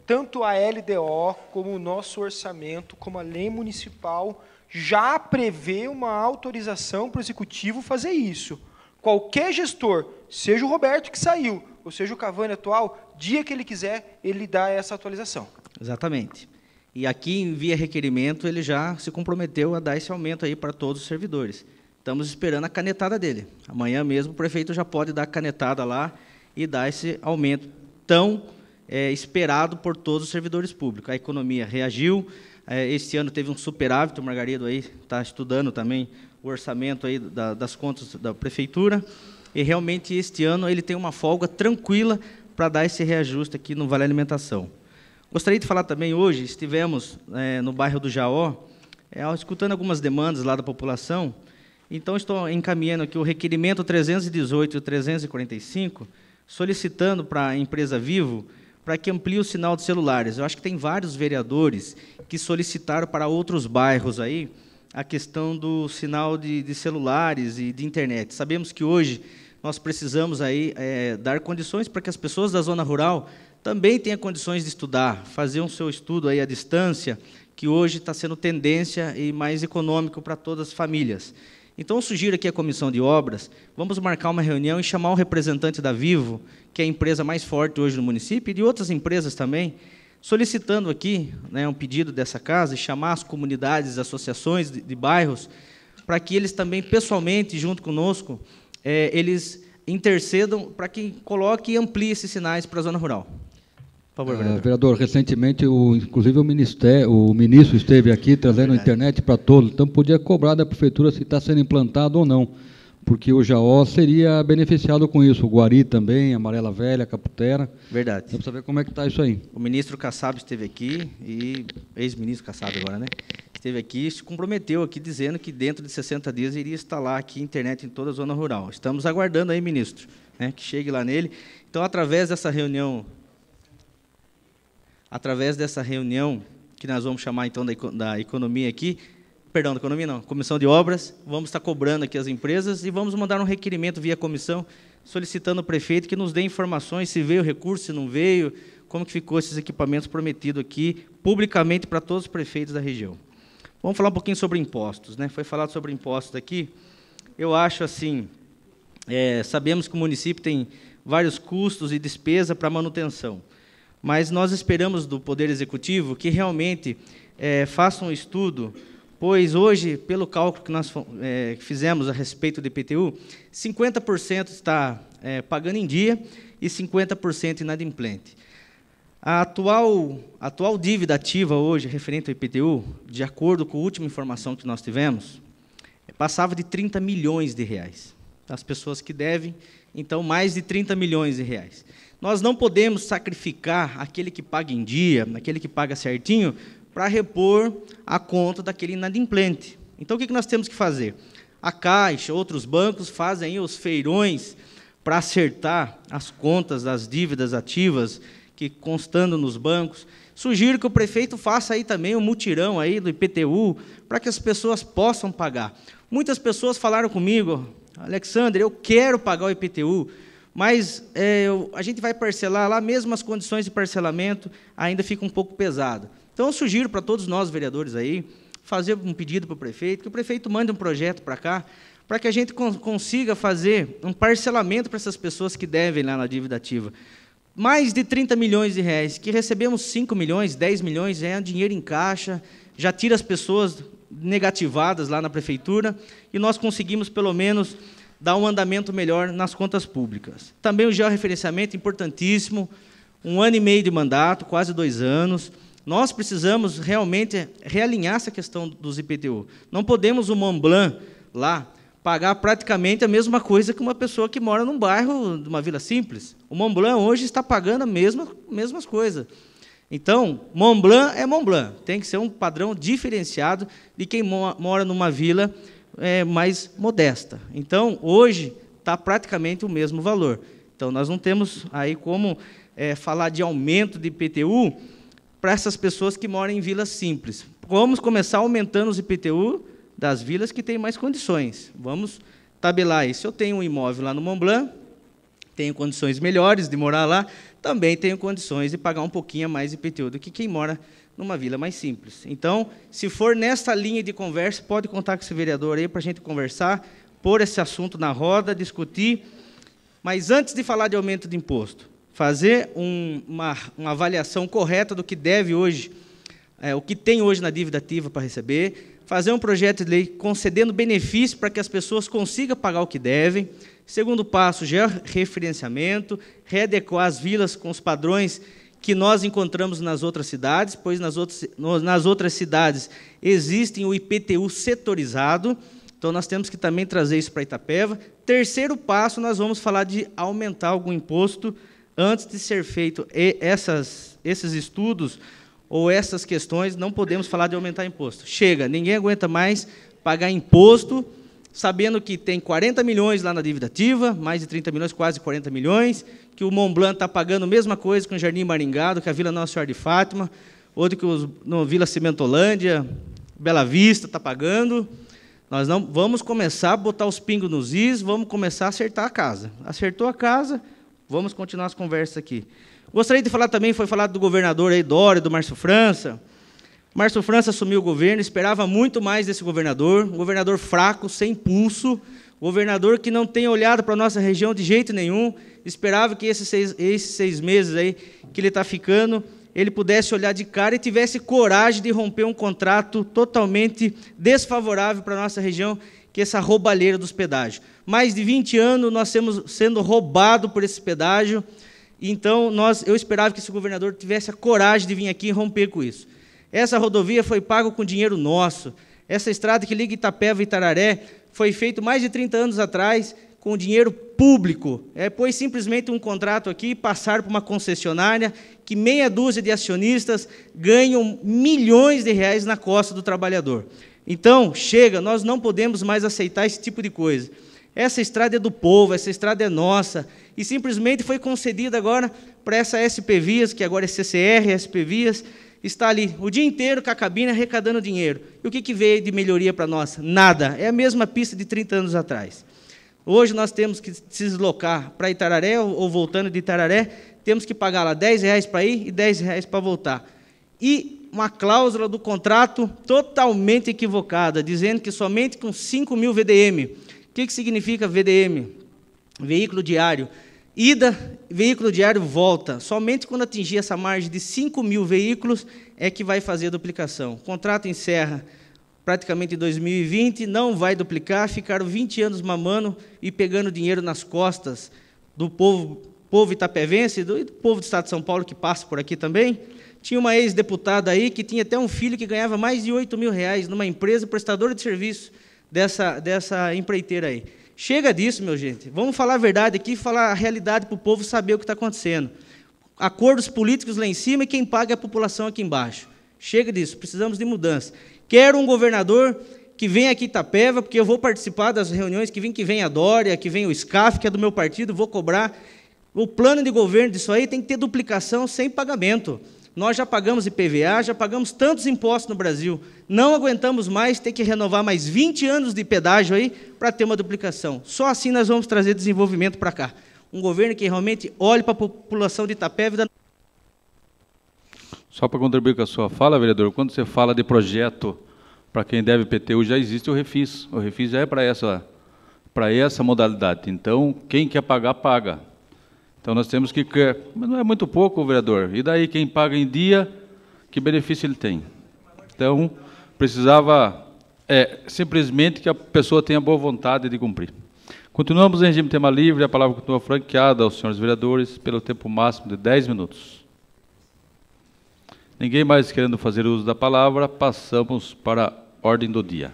tanto a LDO, como o nosso orçamento, como a lei municipal, já prevê uma autorização para o Executivo fazer isso. Qualquer gestor, seja o Roberto que saiu, ou seja o Cavani atual, dia que ele quiser, ele dá essa atualização.
Exatamente. E aqui, em via requerimento, ele já se comprometeu a dar esse aumento aí para todos os servidores. Estamos esperando a canetada dele. Amanhã mesmo o prefeito já pode dar a canetada lá e dar esse aumento tão esperado por todos os servidores públicos. A economia reagiu, este ano teve um superávit, o Margarido aí está estudando também o orçamento aí das contas da prefeitura, e realmente este ano ele tem uma folga tranquila para dar esse reajuste aqui no Vale Alimentação. Gostaria de falar também, hoje estivemos no bairro do Jaó, escutando algumas demandas lá da população. Então, estou encaminhando aqui o requerimento 318 e 345, solicitando para a empresa Vivo para que amplie o sinal de celulares. Eu acho que tem vários vereadores que solicitaram para outros bairros aí a questão do sinal de celulares e de internet. Sabemos que hoje nós precisamos aí, dar condições para que as pessoas da zona rural também tenham condições de estudar, fazer um seu estudo aí à distância, que hoje está sendo tendência e mais econômico para todas as famílias. Então, eu sugiro aqui à Comissão de Obras, vamos marcar uma reunião e chamar um representante da Vivo, que é a empresa mais forte hoje no município, e de outras empresas também, solicitando aqui um pedido dessa casa, e chamar as comunidades, associações de bairros, para que eles também, pessoalmente, junto conosco, eles intercedam para que coloque e amplie esses sinais para a zona rural. Por favor, vereador.
Vereador, recentemente, inclusive o ministro esteve aqui trazendo a internet para todos, então podia cobrar da prefeitura se está sendo implantado ou não, porque o Jaó seria beneficiado com isso, o Guari também, Amarela Velha, Caputera.
Verdade.
Vamos saber como é que está isso aí.
O ministro Kassab esteve aqui, e ex-ministro Kassab agora, né? Esteve aqui e se comprometeu aqui, dizendo que dentro de 60 dias iria instalar aqui internet em toda a zona rural. Estamos aguardando aí, ministro, que chegue lá nele. Então, através dessa reunião que nós vamos chamar, então, da economia aqui, perdão, da economia não, comissão de obras, vamos estar cobrando aqui as empresas e vamos mandar um requerimento via comissão, solicitando ao prefeito que nos dê informações, se veio recurso, se não veio, como que ficou esses equipamentos prometidos aqui, publicamente para todos os prefeitos da região. Vamos falar um pouquinho sobre impostos, né? Foi falado sobre impostos aqui. Eu acho assim, sabemos que o município tem vários custos e despesa para manutenção, mas nós esperamos do Poder Executivo que realmente faça um estudo, pois hoje, pelo cálculo que nós fizemos a respeito do IPTU, 50% está pagando em dia e 50% inadimplente. A atual dívida ativa hoje, referente ao IPTU, de acordo com a última informação que nós tivemos, passava de 30 milhões de reais. As pessoas que devem, então, mais de 30 milhões de reais. Nós não podemos sacrificar aquele que paga em dia, aquele que paga certinho, para repor a conta daquele inadimplente. Então, o que nós temos que fazer? A Caixa, outros bancos fazem aí os feirões para acertar as contas das dívidas ativas que constando nos bancos. Sugiro que o prefeito faça aí também um mutirão aí do IPTU para que as pessoas possam pagar. Muitas pessoas falaram comigo, Alexandre, eu quero pagar o IPTU, mas a gente vai parcelar lá, mesmo as condições de parcelamento ainda fica um pouco pesado. Então, eu sugiro para todos nós, vereadores aí, fazer um pedido para o prefeito, que o prefeito mande um projeto para cá, para que a gente consiga fazer um parcelamento para essas pessoas que devem lá na dívida ativa. Mais de 30 milhões de reais, que recebemos 5 milhões, 10 milhões, dinheiro em caixa, já tira as pessoas negativadas lá na prefeitura, e nós conseguimos, pelo menos, dar um andamento melhor nas contas públicas. Também o georreferenciamento, importantíssimo, 1 ano e meio de mandato, quase 2 anos. Nós precisamos realmente realinhar essa questão dos IPTU. Não podemos o Mont Blanc lá pagar praticamente a mesma coisa que uma pessoa que mora num bairro de uma vila simples. O Mont Blanc hoje está pagando a mesmas coisas. Então, Mont Blanc é Mont Blanc, tem que ser um padrão diferenciado de quem mora numa vila mais modesta. Então, hoje, está praticamente o mesmo valor. Então, nós não temos aí como falar de aumento de IPTU para essas pessoas que moram em vilas simples. Vamos começar aumentando os IPTU das vilas que têm mais condições. Vamos tabelar isso. Se eu tenho um imóvel lá no Mont Blanc, tenho condições melhores de morar lá, também tenho condições de pagar um pouquinho mais IPTU do que quem mora numa vila mais simples. Então, se for nessa linha de conversa, pode contar com esse vereador aí para a gente conversar, pôr esse assunto na roda, discutir. Mas antes de falar de aumento de imposto, fazer uma avaliação correta do que deve hoje, o que tem hoje na dívida ativa para receber, fazer um projeto de lei concedendo benefícios para que as pessoas consigam pagar o que devem. Segundo passo, georreferenciamento, readequar as vilas com os padrões que nós encontramos nas outras cidades, pois nas outras cidades existem o IPTU setorizado, então nós temos que também trazer isso para Itapeva. Terceiro passo, nós vamos falar de aumentar algum imposto antes de ser feito esses estudos ou essas questões, não podemos falar de aumentar imposto. Chega, ninguém aguenta mais pagar imposto, sabendo que tem 40 milhões lá na dívida ativa, mais de 30 milhões, quase 40 milhões, que o Mont Blanc está pagando a mesma coisa que o Jardim Maringá, que a Vila Nossa Senhora de Fátima, ou do que a Vila Cimentolândia, Bela Vista está pagando. Nós não vamos começar a botar os pingos nos is, vamos começar a acertar a casa. Acertou a casa, vamos continuar as conversas aqui. Gostaria de falar também, foi falado do governador aí, Dória, do Márcio França. Márcio França assumiu o governo, esperava muito mais desse governador, um governador fraco, sem pulso, governador que não tem olhado para a nossa região de jeito nenhum, esperava que esses seis meses aí que ele está ficando, ele pudesse olhar de cara e tivesse coragem de romper um contrato totalmente desfavorável para a nossa região, que é essa roubalheira dos pedágios. Mais de 20 anos nós estamos sendo roubados por esse pedágio, então eu esperava que esse governador tivesse a coragem de vir aqui e romper com isso. Essa rodovia foi paga com dinheiro nosso. Essa estrada que liga Itapeva e Itararé foi feita mais de 30 anos atrás com dinheiro público. Pois simplesmente um contrato aqui, passar por uma concessionária, que meia dúzia de acionistas ganham milhões de reais na costa do trabalhador. Então, chega, nós não podemos mais aceitar esse tipo de coisa. Essa estrada é do povo, essa estrada é nossa, e simplesmente foi concedida agora para essa SP Vias, que agora é CCR, SP Vias, está ali o dia inteiro com a cabine arrecadando dinheiro. E o que veio de melhoria para nós? Nada. É a mesma pista de 30 anos atrás. Hoje nós temos que se deslocar para Itararé, ou voltando de Itararé, temos que pagar lá R$10 para ir e R$10 para voltar. E uma cláusula do contrato totalmente equivocada, dizendo que somente com 5.000 VDM. O que significa VDM? Veículo diário. Ida, veículo diário, volta. Somente quando atingir essa margem de 5.000 veículos é que vai fazer a duplicação. O contrato encerra praticamente em 2020, não vai duplicar, ficaram 20 anos mamando e pegando dinheiro nas costas do povo itapevense, do povo do Estado de São Paulo, que passa por aqui também. Tinha uma ex-deputada aí que tinha até um filho que ganhava mais de R$8.000 numa empresa prestadora de serviço dessa empreiteira aí. Chega disso, meu gente. Vamos falar a verdade aqui, falar a realidade para o povo saber o que está acontecendo. Acordos políticos lá em cima e quem paga é a população aqui embaixo. Chega disso, precisamos de mudança. Quero um governador que venha aqui em Itapeva, porque eu vou participar das reuniões, que vem a Dória, que vem o SCAF, que é do meu partido, vou cobrar. O plano de governo disso aí tem que ter duplicação sem pagamento. Nós já pagamos IPVA, já pagamos tantos impostos no Brasil. Não aguentamos mais ter que renovar mais 20 anos de pedágio aí para ter uma duplicação. Só assim nós vamos trazer desenvolvimento para cá. Um governo que realmente olhe para a população de Itapeva.
Só para contribuir com a sua fala, vereador, quando você fala de projeto para quem deve IPTU, já existe o Refis. O Refis já é para essa modalidade. Então, quem quer pagar, paga. Então, nós temos que... Mas não é muito pouco, vereador. E daí, quem paga em dia, que benefício ele tem? Então, precisava simplesmente que a pessoa tenha boa vontade de cumprir. Continuamos em regime de tema livre. A palavra continua franqueada aos senhores vereadores pelo tempo máximo de 10 minutos. Ninguém mais querendo fazer uso da palavra, passamos para a ordem do dia.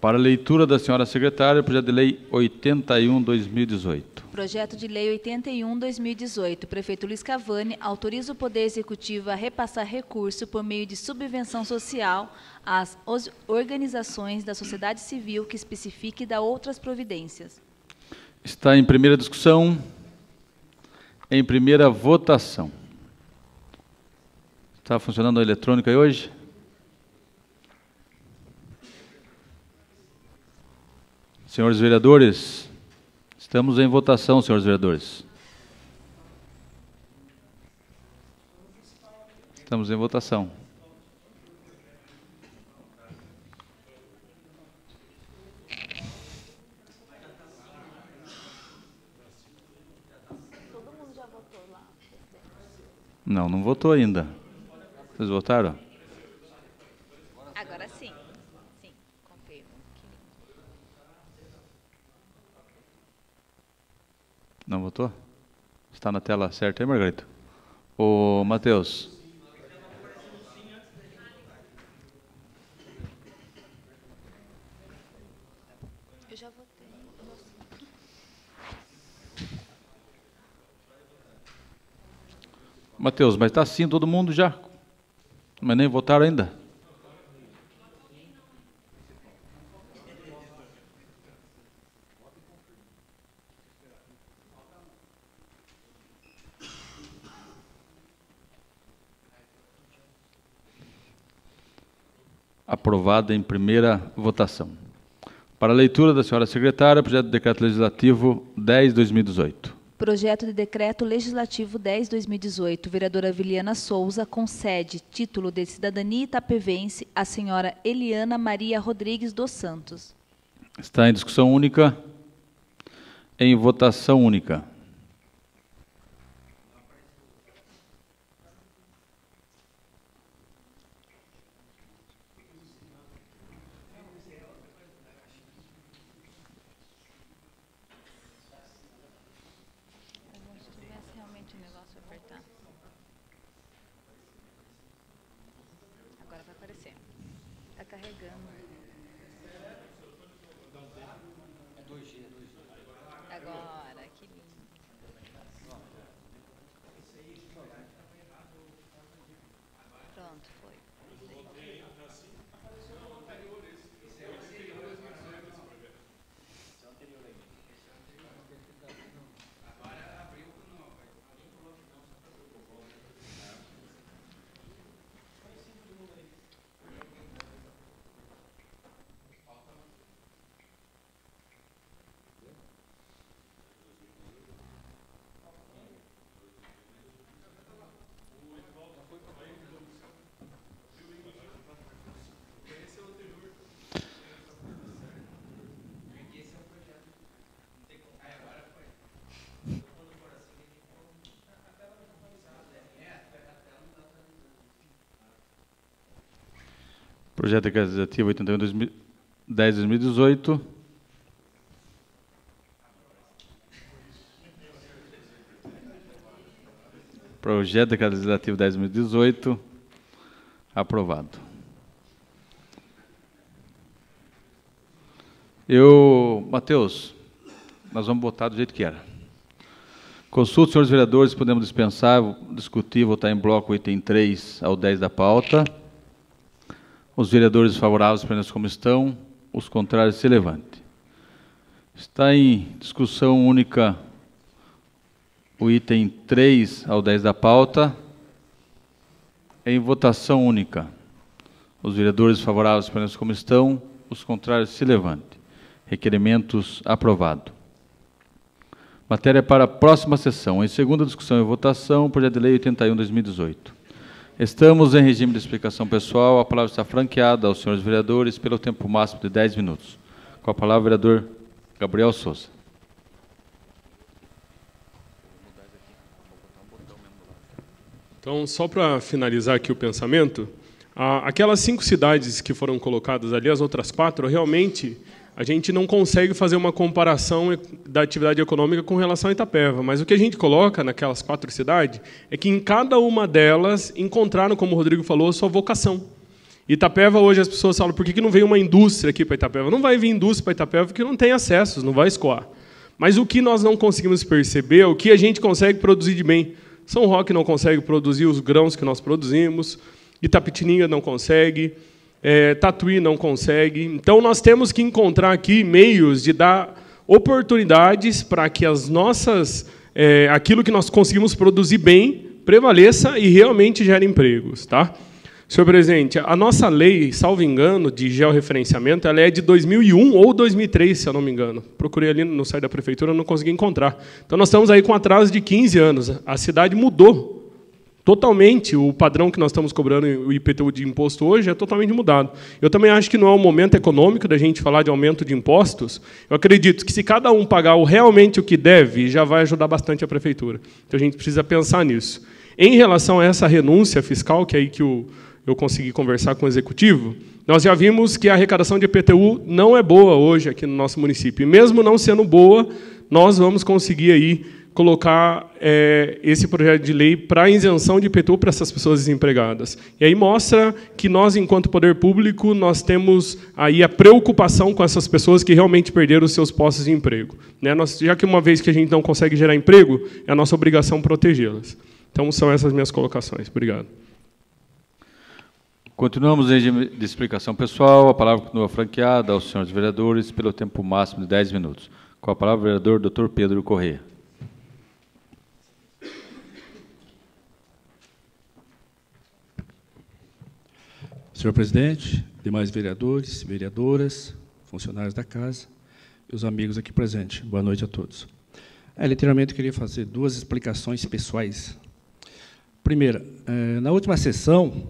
Para a leitura da senhora secretária, projeto de lei 81/2018.
Projeto de lei 81/2018. Prefeito Luiz Cavani autoriza o Poder Executivo a repassar recurso por meio de subvenção social às organizações da sociedade civil que especifique e dá outras providências.
Está em primeira discussão, em primeira votação. Está funcionando a eletrônica aí hoje? Senhores vereadores, estamos em votação, senhores vereadores. Estamos em votação.
Todo mundo já votou lá?
Não, não votou ainda. Vocês votaram?
Agora sim. Sim, confirmo.
Não votou? Está na tela certa aí, Margarida? Ô, Matheus.
Eu já votei.
Matheus, mas está sim todo mundo já? Mas nem votaram ainda? Aprovada em primeira votação. Para a leitura da senhora secretária, projeto de decreto legislativo 10/2018.
Projeto de decreto legislativo 10/2018. Vereadora Viliana Souza concede título de cidadania itapevense à senhora Eliana Maria Rodrigues dos Santos.
Está em discussão única, em votação única.
Se tivesse realmente o negócio apertar. Agora vai aparecer. Está carregando. Agora, que lindo. Pronto, foi.
Projeto legislativo 81/10/2018. Projeto legislativo 10/2018. Aprovado. Matheus, nós vamos votar do jeito que era. Consulta, senhores vereadores, podemos dispensar, discutir, votar em bloco o item 3 ao 10 da pauta. Os vereadores favoráveis permaneçam como estão, os contrários se levantem. Está em discussão única o item 3 ao 10 da pauta. Em votação única. Os vereadores favoráveis permaneçam como estão, os contrários se levantem. Requerimentos aprovado. Matéria para a próxima sessão. Em segunda discussão e votação, projeto de lei 81/2018. Estamos em regime de explicação pessoal. A palavra está franqueada aos senhores vereadores pelo tempo máximo de 10 minutos. Com a palavra, o vereador Gabriel Souza.
Então, só para finalizar aqui o pensamento, aquelas 5 cidades que foram colocadas ali, as outras 4, realmente a gente não consegue fazer uma comparação da atividade econômica com relação a Itapeva, mas o que a gente coloca naquelas 4 cidades é que em cada uma delas encontraram, como o Rodrigo falou, a sua vocação. Itapeva, hoje as pessoas falam, por que não vem uma indústria aqui para Itapeva? Não vai vir indústria para Itapeva porque não tem acessos, não vai escoar. Mas o que nós não conseguimos perceber é o que a gente consegue produzir de bem. São Roque não consegue produzir os grãos que nós produzimos, Itapetininga não consegue, Tatuí não consegue. Então, nós temos que encontrar aqui meios de dar oportunidades para que as nossas, aquilo que nós conseguimos produzir bem prevaleça e realmente gere empregos. Tá? Senhor presidente, a nossa lei, salvo engano, de georreferenciamento, ela é de 2001 ou 2003, se eu não me engano. Procurei ali no site da prefeitura, não consegui encontrar. Então, nós estamos aí com atraso de 15 anos. A cidade mudou totalmente. O padrão que nós estamos cobrando, o IPTU de imposto hoje, é totalmente mudado. Eu também acho que não é um momento econômico da gente falar de aumento de impostos. Eu acredito que, se cada um pagar realmente o que deve, já vai ajudar bastante a prefeitura. Então, a gente precisa pensar nisso. Em relação a essa renúncia fiscal, que é aí que eu consegui conversar com o executivo, nós já vimos que a arrecadação de IPTU não é boa hoje aqui no nosso município. E mesmo não sendo boa, nós vamos conseguir aí colocar esse projeto de lei para isenção de IPTU para essas pessoas desempregadas. E aí mostra que nós, enquanto poder público, nós temos aí a preocupação com essas pessoas que realmente perderam os seus postos de emprego. Né? Já que uma vez que a gente não consegue gerar emprego, é a nossa obrigação protegê-las. Então, são essas minhas colocações. Obrigado.
Continuamos em regime de explicação pessoal. A palavra continua franqueada aos senhores vereadores pelo tempo máximo de 10 minutos. Com a palavra, o vereador Dr. Pedro Corrêa.
Senhor presidente, demais vereadores, vereadoras, funcionários da casa e os amigos aqui presentes. Boa noite a todos. Literalmente, eu queria fazer duas explicações pessoais. Primeira, na última sessão,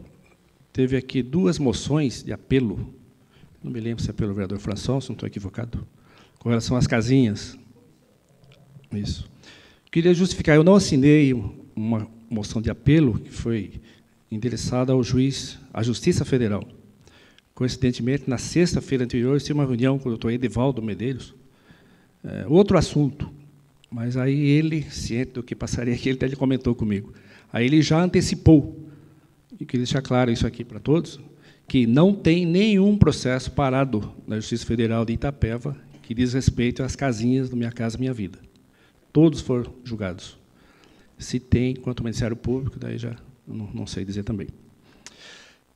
teve aqui duas moções de apelo, não me lembro se é pelo vereador Françon, se não estou equivocado, com relação às casinhas. Isso. Queria justificar, eu não assinei uma moção de apelo que foi endereçada ao juiz, à Justiça Federal. Coincidentemente, na sexta-feira anterior, eu tive uma reunião com o doutor Edivaldo Medeiros, outro assunto, mas aí ele, ciente do que passaria aqui, ele até comentou comigo. Aí ele já antecipou, e queria deixar claro isso aqui para todos, que não tem nenhum processo parado na Justiça Federal de Itapeva que diz respeito às casinhas do Minha Casa Minha Vida. Todos foram julgados. Se tem, quanto ao Ministério Público, daí já não sei dizer também.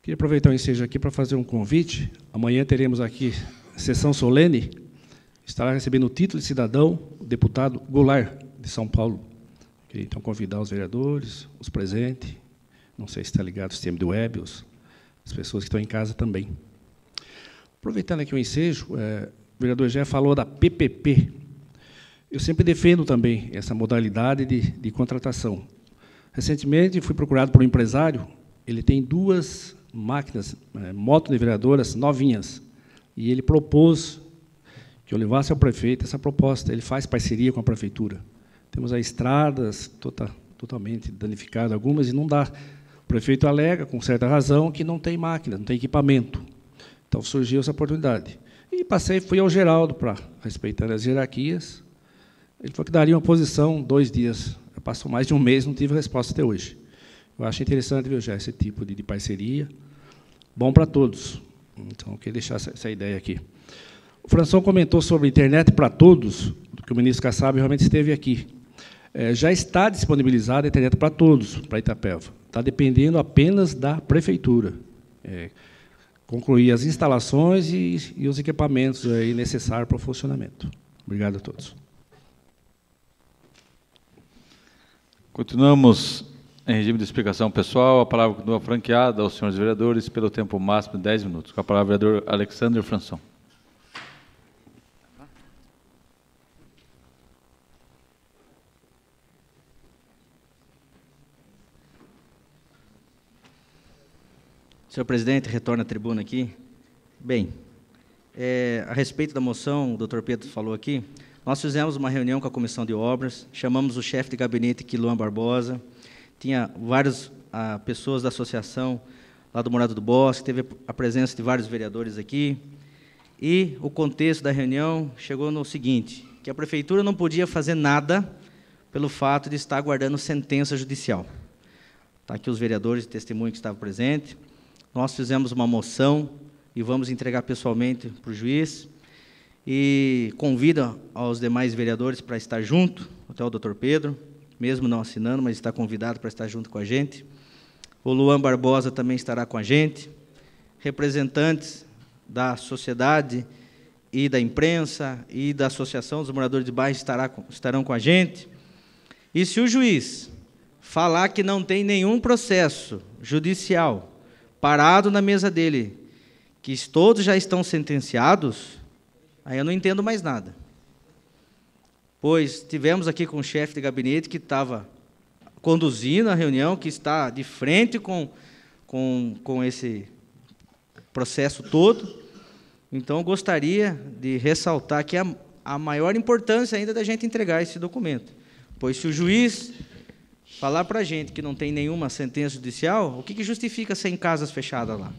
Queria aproveitar o ensejo aqui para fazer um convite. Amanhã teremos aqui sessão solene. Estará recebendo o título de cidadão o deputado Goulart, de São Paulo. Queria, então, convidar os vereadores, os presentes, não sei se está ligado ao sistema do web, as pessoas que estão em casa também. Aproveitando aqui o ensejo, o vereador Gé falou da PPP. Eu sempre defendo também essa modalidade de contratação. Recentemente, fui procurado por um empresário, ele tem duas máquinas, motoniveladoras novinhas, e ele propôs que eu levasse ao prefeito essa proposta. Ele faz parceria com a prefeitura. Temos aí estradas totalmente danificadas, algumas, e não dá. O prefeito alega, com certa razão, que não tem máquina, não tem equipamento. Então, surgiu essa oportunidade. E fui ao Geraldo, para respeitar as hierarquias. Ele falou que daria uma posição 2 dias. Passou mais de um mês, não tive resposta até hoje. Eu acho interessante, viu, já, esse tipo de parceria. Bom para todos. Então, eu queria deixar essa ideia aqui. O Françon comentou sobre internet para todos, que o ministro Kassab realmente esteve aqui. Já está disponibilizada a internet para todos, para Itapeva. Está dependendo apenas da prefeitura. Concluir as instalações e os equipamentos aí necessários para o funcionamento. Obrigado a todos.
Continuamos em regime de explicação pessoal. A palavra continua franqueada aos senhores vereadores pelo tempo máximo de 10 minutos. Com a palavra, o vereador Alexandre Françon.
Senhor presidente, retorna à tribuna aqui. Bem, a respeito da moção, o doutor Pedro falou aqui, nós fizemos uma reunião com a Comissão de Obras, chamamos o chefe de gabinete, Quiluan Barbosa, tinha várias pessoas da associação lá do Morado do Bosque, teve a presença de vários vereadores aqui, e o contexto da reunião chegou no seguinte, que a prefeitura não podia fazer nada pelo fato de estar aguardando sentença judicial. Está aqui os vereadores de testemunho que estavam presentes. Nós fizemos uma moção e vamos entregar pessoalmente para o juiz. E convido aos demais vereadores para estar junto, até o doutor Pedro, mesmo não assinando, mas está convidado para estar junto com a gente. O Luan Barbosa também estará com a gente. Representantes da sociedade e da imprensa e da Associação dos Moradores de Bairro estarão com a gente. E se o juiz falar que não tem nenhum processo judicial parado na mesa dele, que todos já estão sentenciados, aí eu não entendo mais nada. Pois tivemos aqui com o chefe de gabinete que estava conduzindo a reunião, que está de frente com esse processo todo. Então, eu gostaria de ressaltar que a maior importância ainda da gente entregar esse documento. Pois se o juiz falar para a gente que não tem nenhuma sentença judicial, o que justifica 100 casas fechadas lá?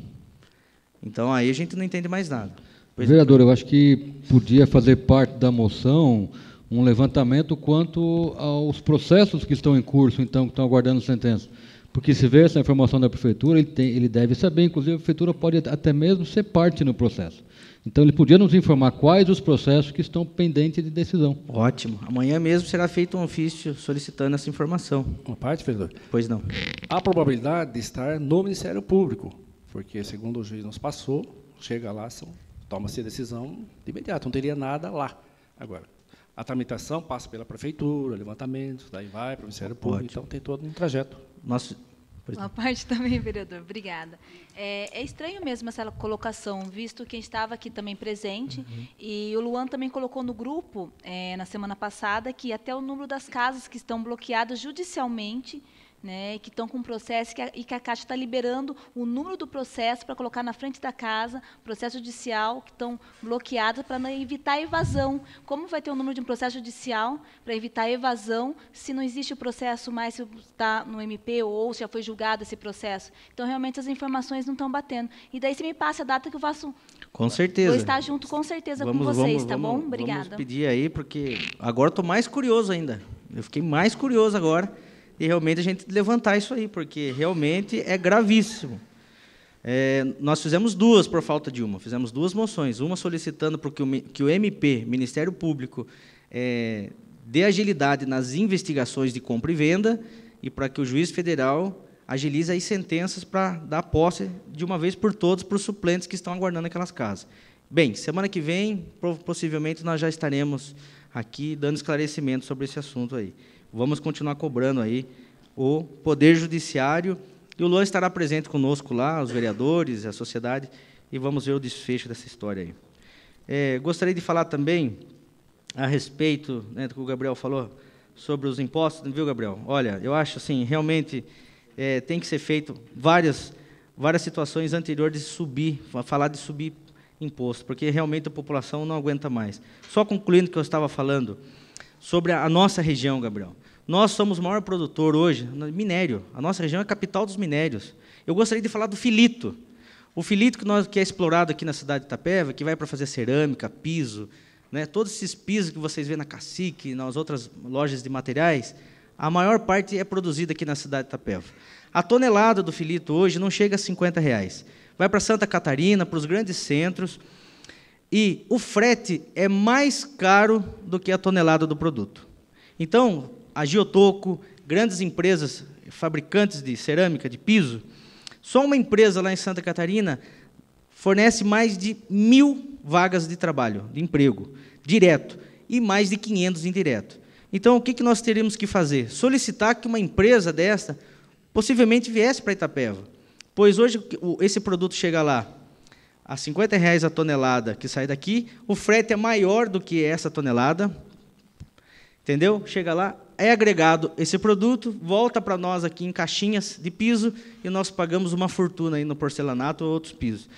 Então, aí a gente não entende mais nada.
Vereador, eu acho que podia fazer parte da moção um levantamento quanto aos processos que estão em curso, então, que estão aguardando sentença. Porque se vê essa informação da prefeitura, ele deve saber, inclusive a prefeitura pode até mesmo ser parte no processo. Então, ele podia nos informar quais os processos que estão pendentes de decisão.
Ótimo. Amanhã mesmo será feito um ofício solicitando essa informação.
Uma parte, vereador?
Pois não.
Há probabilidade de estar no Ministério Público, porque, segundo o juiz nos passou, chega lá, toma-se a decisão de imediato, não teria nada lá. Agora, a tramitação passa pela prefeitura, levantamentos, daí vai para o Ministério Público, então tem todo um trajeto.
Uma parte também, vereador, obrigada. É estranho mesmo essa colocação, visto que a gente estava aqui também presente, e o Luan também colocou no grupo, na semana passada, que até o número das casas que estão bloqueadas judicialmente, né, que estão com processo e que a Caixa está liberando o número do processo para colocar na frente da casa, processo judicial, que estão bloqueados para evitar a evasão. Como vai ter o número de um processo judicial para evitar a evasão se não existe o processo mais, se está no MP ou se já foi julgado esse processo? Então, realmente, as informações não estão batendo. E daí, você me passa a data que eu faço...
Com certeza.
Vou estar junto, com certeza, com vocês, tá bom? Obrigada.
Vamos pedir aí, porque agora estou mais curioso ainda. Eu fiquei mais curioso agora e realmente a gente levantar isso aí, porque realmente é gravíssimo. Nós fizemos duas por falta de uma. Fizemos duas moções, uma solicitando que o MP, Ministério Público, dê agilidade nas investigações de compra e venda e para que o juiz federal agilize as sentenças para dar posse de uma vez por todas para os suplentes que estão aguardando aquelas casas. Bem, semana que vem, possivelmente, nós já estaremos aqui dando esclarecimento sobre esse assunto aí. Vamos continuar cobrando aí o Poder Judiciário, e o Luan estará presente conosco lá, os vereadores, a sociedade, e vamos ver o desfecho dessa história aí. Gostaria de falar também a respeito, né, do que o Gabriel falou, sobre os impostos, viu, Gabriel? Olha, eu acho assim, realmente tem que ser feito várias situações anteriores de falar de subir imposto, porque realmente a população não aguenta mais. Só concluindo o que eu estava falando sobre a nossa região, Gabriel. Nós somos o maior produtor hoje no minério. A nossa região é a capital dos minérios. Eu gostaria de falar do filito. O filito que é explorado aqui na cidade de Itapeva, que vai para fazer cerâmica, piso, né, todos esses pisos que vocês vêem na Cacique, nas outras lojas de materiais, a maior parte é produzida aqui na cidade de Itapeva. A tonelada do filito hoje não chega a R$50. Vai para Santa Catarina, para os grandes centros, e o frete é mais caro do que a tonelada do produto. Então, a Geotoco, grandes empresas, fabricantes de cerâmica, de piso, só uma empresa lá em Santa Catarina fornece mais de 1.000 vagas de trabalho, de emprego, direto, e mais de 500 indireto. Então, o que nós teríamos que fazer? Solicitar que uma empresa desta possivelmente viesse para Itapeva, pois hoje esse produto chega lá a R$50 a tonelada que sai daqui, o frete é maior do que essa tonelada, entendeu? Chega lá, é agregado esse produto, volta para nós aqui em caixinhas de piso e nós pagamos uma fortuna aí no porcelanato ou outros pisos.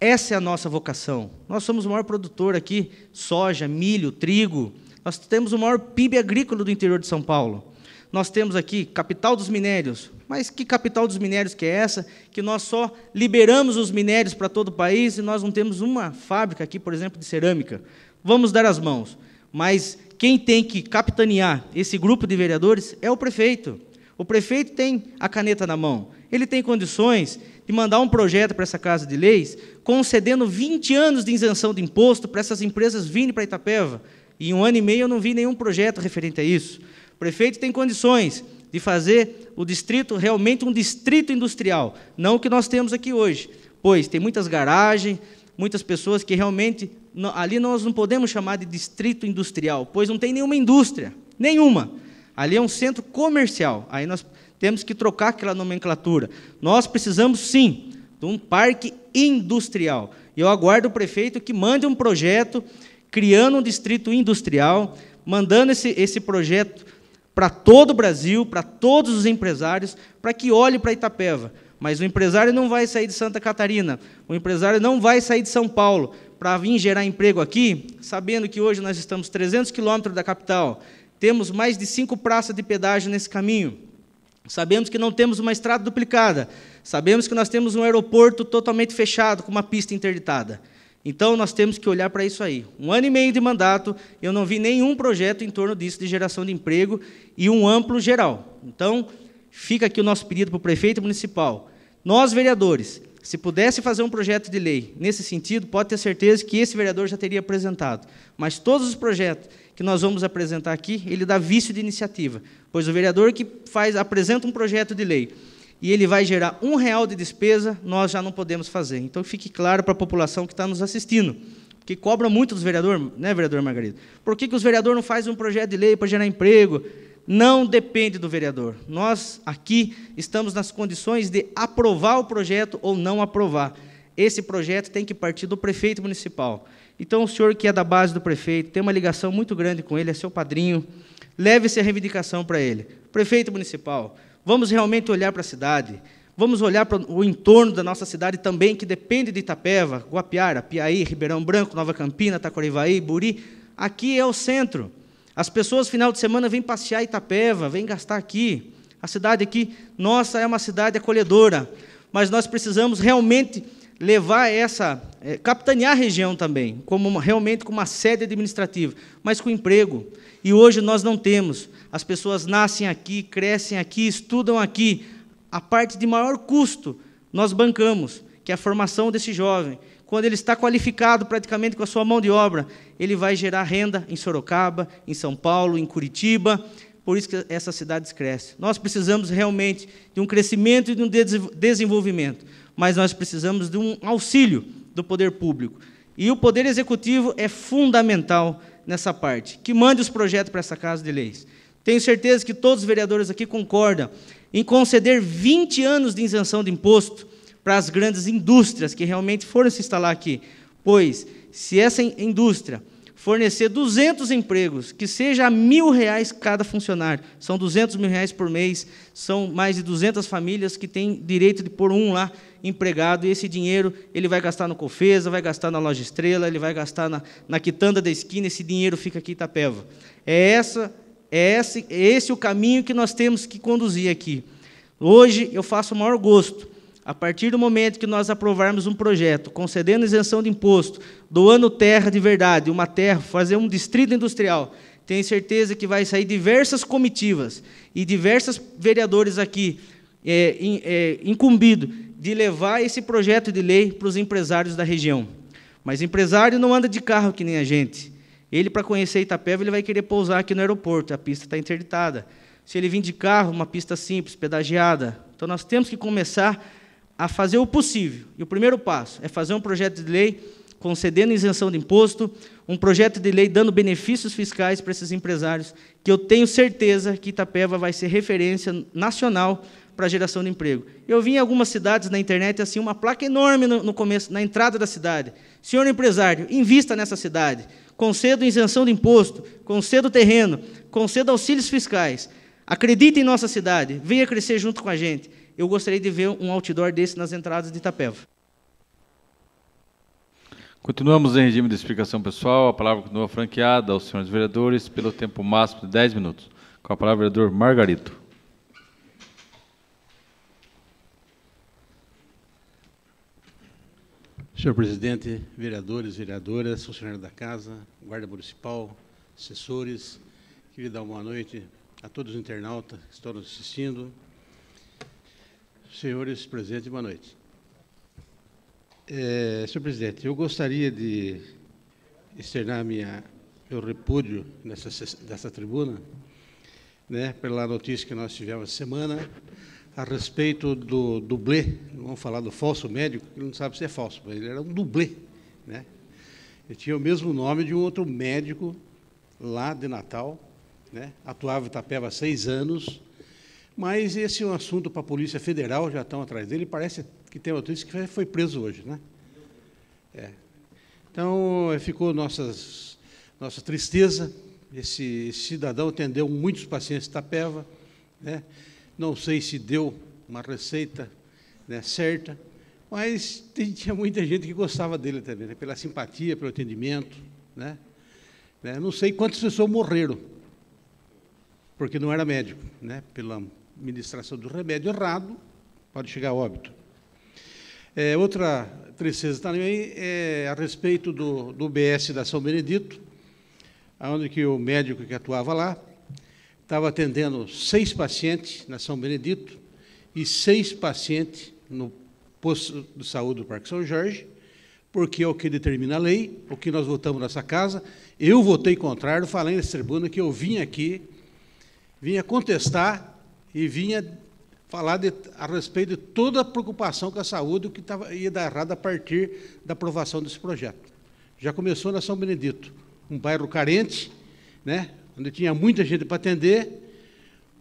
Essa é a nossa vocação. Nós somos o maior produtor aqui, soja, milho, trigo. Nós temos o maior PIB agrícola do interior de São Paulo. Nós temos aqui capital dos minérios. Mas que capital dos minérios que é essa? Que nós só liberamos os minérios para todo o país e nós não temos uma fábrica aqui, por exemplo, de cerâmica. Vamos dar as mãos. Mas quem tem que capitanear esse grupo de vereadores é o prefeito. O prefeito tem a caneta na mão. Ele tem condições de mandar um projeto para essa Casa de Leis, concedendo 20 anos de isenção de imposto para essas empresas virem para Itapeva. E em 1 ano e meio eu não vi nenhum projeto referente a isso. O prefeito tem condições de fazer o distrito realmente um distrito industrial, não o que nós temos aqui hoje, pois tem muitas garagens, muitas pessoas que realmente, ali nós não podemos chamar de distrito industrial, pois não tem nenhuma indústria, nenhuma. Ali é um centro comercial, aí nós temos que trocar aquela nomenclatura. Nós precisamos, sim, de um parque industrial. E eu aguardo o prefeito que mande um projeto, criando um distrito industrial, mandando esse projeto para todo o Brasil, para todos os empresários, para que olhem para Itapeva. Mas o empresário não vai sair de Santa Catarina, o empresário não vai sair de São Paulo para vir gerar emprego aqui, sabendo que hoje nós estamos 300 quilômetros da capital, temos mais de 5 praças de pedágio nesse caminho, sabemos que não temos uma estrada duplicada, sabemos que nós temos um aeroporto totalmente fechado, com uma pista interditada. Então, nós temos que olhar para isso aí. 1 ano e meio de mandato, eu não vi nenhum projeto em torno disso, de geração de emprego, e um amplo geral. Então, fica aqui o nosso pedido para o prefeito municipal. Nós, vereadores, se pudesse fazer um projeto de lei nesse sentido, pode ter certeza que esse vereador já teria apresentado. Mas todos os projetos que nós vamos apresentar aqui, ele dá vício de iniciativa, pois o vereador que apresenta um projeto de lei e ele vai gerar R$1 de despesa, nós já não podemos fazer. Então, fique claro para a população que está nos assistindo, que cobra muito dos vereadores, né, vereador Margarida? Por que os vereadores não fazem um projeto de lei para gerar emprego? Não depende do vereador. Nós, aqui, estamos nas condições de aprovar o projeto ou não aprovar. Esse projeto tem que partir do prefeito municipal. Então, o senhor que é da base do prefeito, tem uma ligação muito grande com ele, é seu padrinho, leve essa reivindicação para ele. Prefeito municipal, vamos realmente olhar para a cidade, vamos olhar para o entorno da nossa cidade também, que depende de Itapeva, Guapiara, Piaí, Ribeirão Branco, Nova Campina, Taquarivaí, Buri. Aqui é o centro. As pessoas, final de semana, vêm passear em Itapeva, vêm gastar aqui. A cidade aqui, nossa, é uma cidade acolhedora, mas nós precisamos realmente levar capitanear a região também, realmente como uma sede administrativa, mas com emprego. E hoje nós não temos. As pessoas nascem aqui, crescem aqui, estudam aqui. A parte de maior custo nós bancamos, que é a formação desse jovem. Quando ele está qualificado praticamente com a sua mão de obra, ele vai gerar renda em Sorocaba, em São Paulo, em Curitiba. Por isso que essas cidades crescem. Nós precisamos realmente de um crescimento e de um desenvolvimento, mas nós precisamos de um auxílio do poder público. E o Poder Executivo é fundamental nessa parte, que mande os projetos para essa Casa de Leis. Tenho certeza que todos os vereadores aqui concordam em conceder 20 anos de isenção de imposto para as grandes indústrias que realmente foram se instalar aqui, pois, se essa indústria fornecer 200 empregos, que seja R$1.000 cada funcionário, são R$200 mil por mês, são mais de 200 famílias que têm direito de pôr um lá empregado, e esse dinheiro ele vai gastar no Cofesa, vai gastar na Loja Estrela, ele vai gastar na quitanda da esquina, esse dinheiro fica aqui em Itapeva. É esse o caminho que nós temos que conduzir aqui. Hoje, eu faço o maior gosto, a partir do momento que nós aprovarmos um projeto, concedendo isenção de imposto, doando terra de verdade, uma terra, fazer um distrito industrial, tenho certeza que vai sair diversas comitivas e diversos vereadores aqui incumbidos de levar esse projeto de lei para os empresários da região. Mas empresário não anda de carro que nem a gente. Ele, para conhecer Itapeva, ele vai querer pousar aqui no aeroporto, a pista está interditada. Se ele vir de carro, uma pista simples, pedagiada. Então, nós temos que começar a fazer o possível. E o primeiro passo é fazer um projeto de lei concedendo isenção de imposto, um projeto de lei dando benefícios fiscais para esses empresários, que eu tenho certeza que Itapeva vai ser referência nacional para a geração de emprego. Eu vi em algumas cidades na internet assim, uma placa enorme no começo, na entrada da cidade. Senhor empresário, invista nessa cidade, conceda isenção de imposto, conceda o terreno, conceda auxílios fiscais, acredite em nossa cidade, venha crescer junto com a gente. Eu gostaria de ver um outdoor desse nas entradas de Itapeva.
Continuamos em regime de explicação pessoal. A palavra continua franqueada aos senhores vereadores pelo tempo máximo de 10 minutos. Com a palavra, o vereador Margarito.
Senhor presidente, vereadores, vereadoras, funcionários da Casa, Guarda Municipal, assessores, queria dar uma boa noite a todos os internautas que estão nos assistindo. Senhores presentes, boa noite. Senhor presidente, eu gostaria de externar meu repúdio nessa tribuna, né, pela notícia que nós tivemos essa semana, a respeito do dublê, vamos falar do falso médico, ele não sabe se é falso, mas ele era um dublê, né? Ele tinha o mesmo nome de um outro médico lá de Natal, né? Atuava em Itapeva há 6 anos, mas esse é um assunto para a Polícia Federal, já estão atrás dele, parece que tem notícia que foi preso hoje, né? Então, ficou nossa tristeza. Esse cidadão atendeu muitos pacientes de Itapeva, né? Não sei se deu uma receita, né, certa, mas tinha muita gente que gostava dele também, né, pela simpatia, pelo atendimento, né? Não sei quantas pessoas morreram, porque não era médico, né? Pela administração do remédio errado, pode chegar a óbito. Outra tristeza também é a respeito do UBS da São Benedito, onde que o médico que atuava lá estava atendendo 6 pacientes na São Benedito e 6 pacientes no posto de saúde do Parque São Jorge, porque é o que determina a lei, o que nós votamos nessa casa. Eu votei contrário, falei nessa tribuna que eu vim aqui, vinha contestar e vinha falar a respeito de toda a preocupação com a saúde, o que ia dar errado a partir da aprovação desse projeto. Já começou na São Benedito, um bairro carente, né, onde tinha muita gente para atender.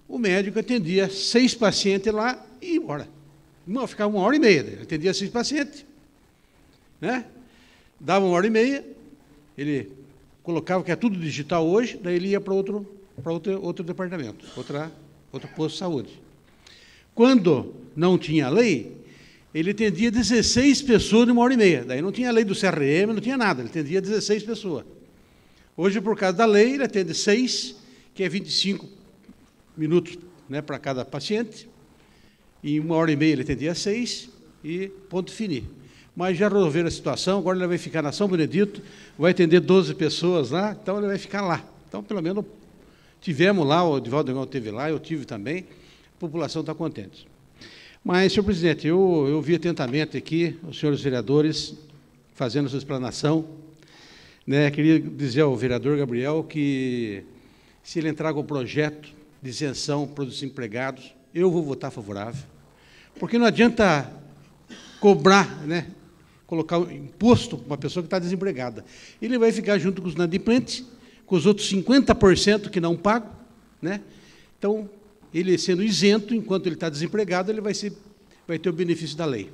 O médico atendia 6 pacientes lá e ia embora. Ficava 1h30, ele atendia 6 pacientes, né? Dava 1h30, ele colocava que é tudo digital hoje, daí ele ia para outro departamento, outro posto de saúde. Quando não tinha lei, ele atendia 16 pessoas em 1h30. Daí não tinha lei do CRM, não tinha nada, ele atendia 16 pessoas. Hoje, por causa da lei, ele atende 6, que é 25 minutos, né, para cada paciente. Em 1h30 ele atendia 6 e ponto final. Mas já resolveram a situação, agora ele vai ficar na São Benedito, vai atender 12 pessoas lá, então ele vai ficar lá. Então, pelo menos, tivemos lá, o Divaldo teve lá, eu tive também, a população está contente. Mas, senhor presidente, eu vi atentamente aqui os senhores vereadores fazendo sua explanação, né? Queria dizer ao vereador Gabriel que, se ele entrar com o projeto de isenção para os desempregados, eu vou votar favorável, porque não adianta cobrar, né, colocar um imposto para uma pessoa que está desempregada. Ele vai ficar junto com os inadimplentes, com os outros 50% que não pagam, né? Então, ele sendo isento, enquanto ele está desempregado, ele vai ter o benefício da lei.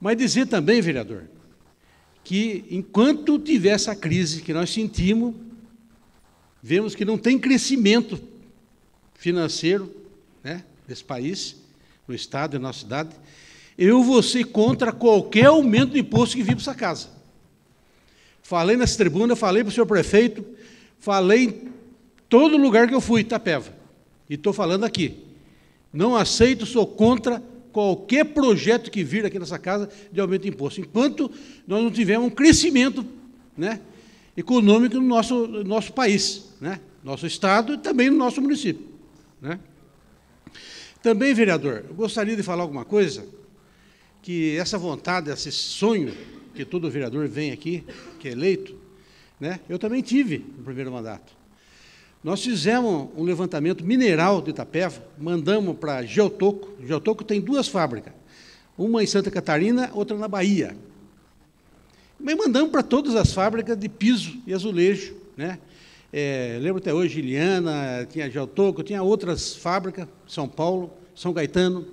Mas dizer também, vereador, que enquanto tiver essa crise que nós sentimos, vemos que não tem crescimento financeiro, né, desse país, no estado e na nossa cidade, eu vou ser contra qualquer aumento de imposto que vir para essa casa. Falei nessa tribuna, falei para o senhor prefeito, falei em todo lugar que eu fui, Itapeva, e estou falando aqui. Não aceito, sou contra qualquer projeto que vir aqui nessa casa de aumento de imposto, enquanto nós não tivermos um crescimento, né, econômico no nosso país, né, nosso estado e também no nosso município, né. Também, vereador, eu gostaria de falar alguma coisa, que essa vontade, esse sonho que todo vereador vem aqui, que é eleito, né, eu também tive no primeiro mandato. Nós fizemos um levantamento mineral de Itapeva, mandamos para Geotoco. Geotoco tem 2 fábricas, uma em Santa Catarina, outra na Bahia. Mas mandamos para todas as fábricas de piso e azulejo, né? Lembro até hoje, Iliana, tinha Geotoco, tinha outras fábricas, São Paulo, São Caetano,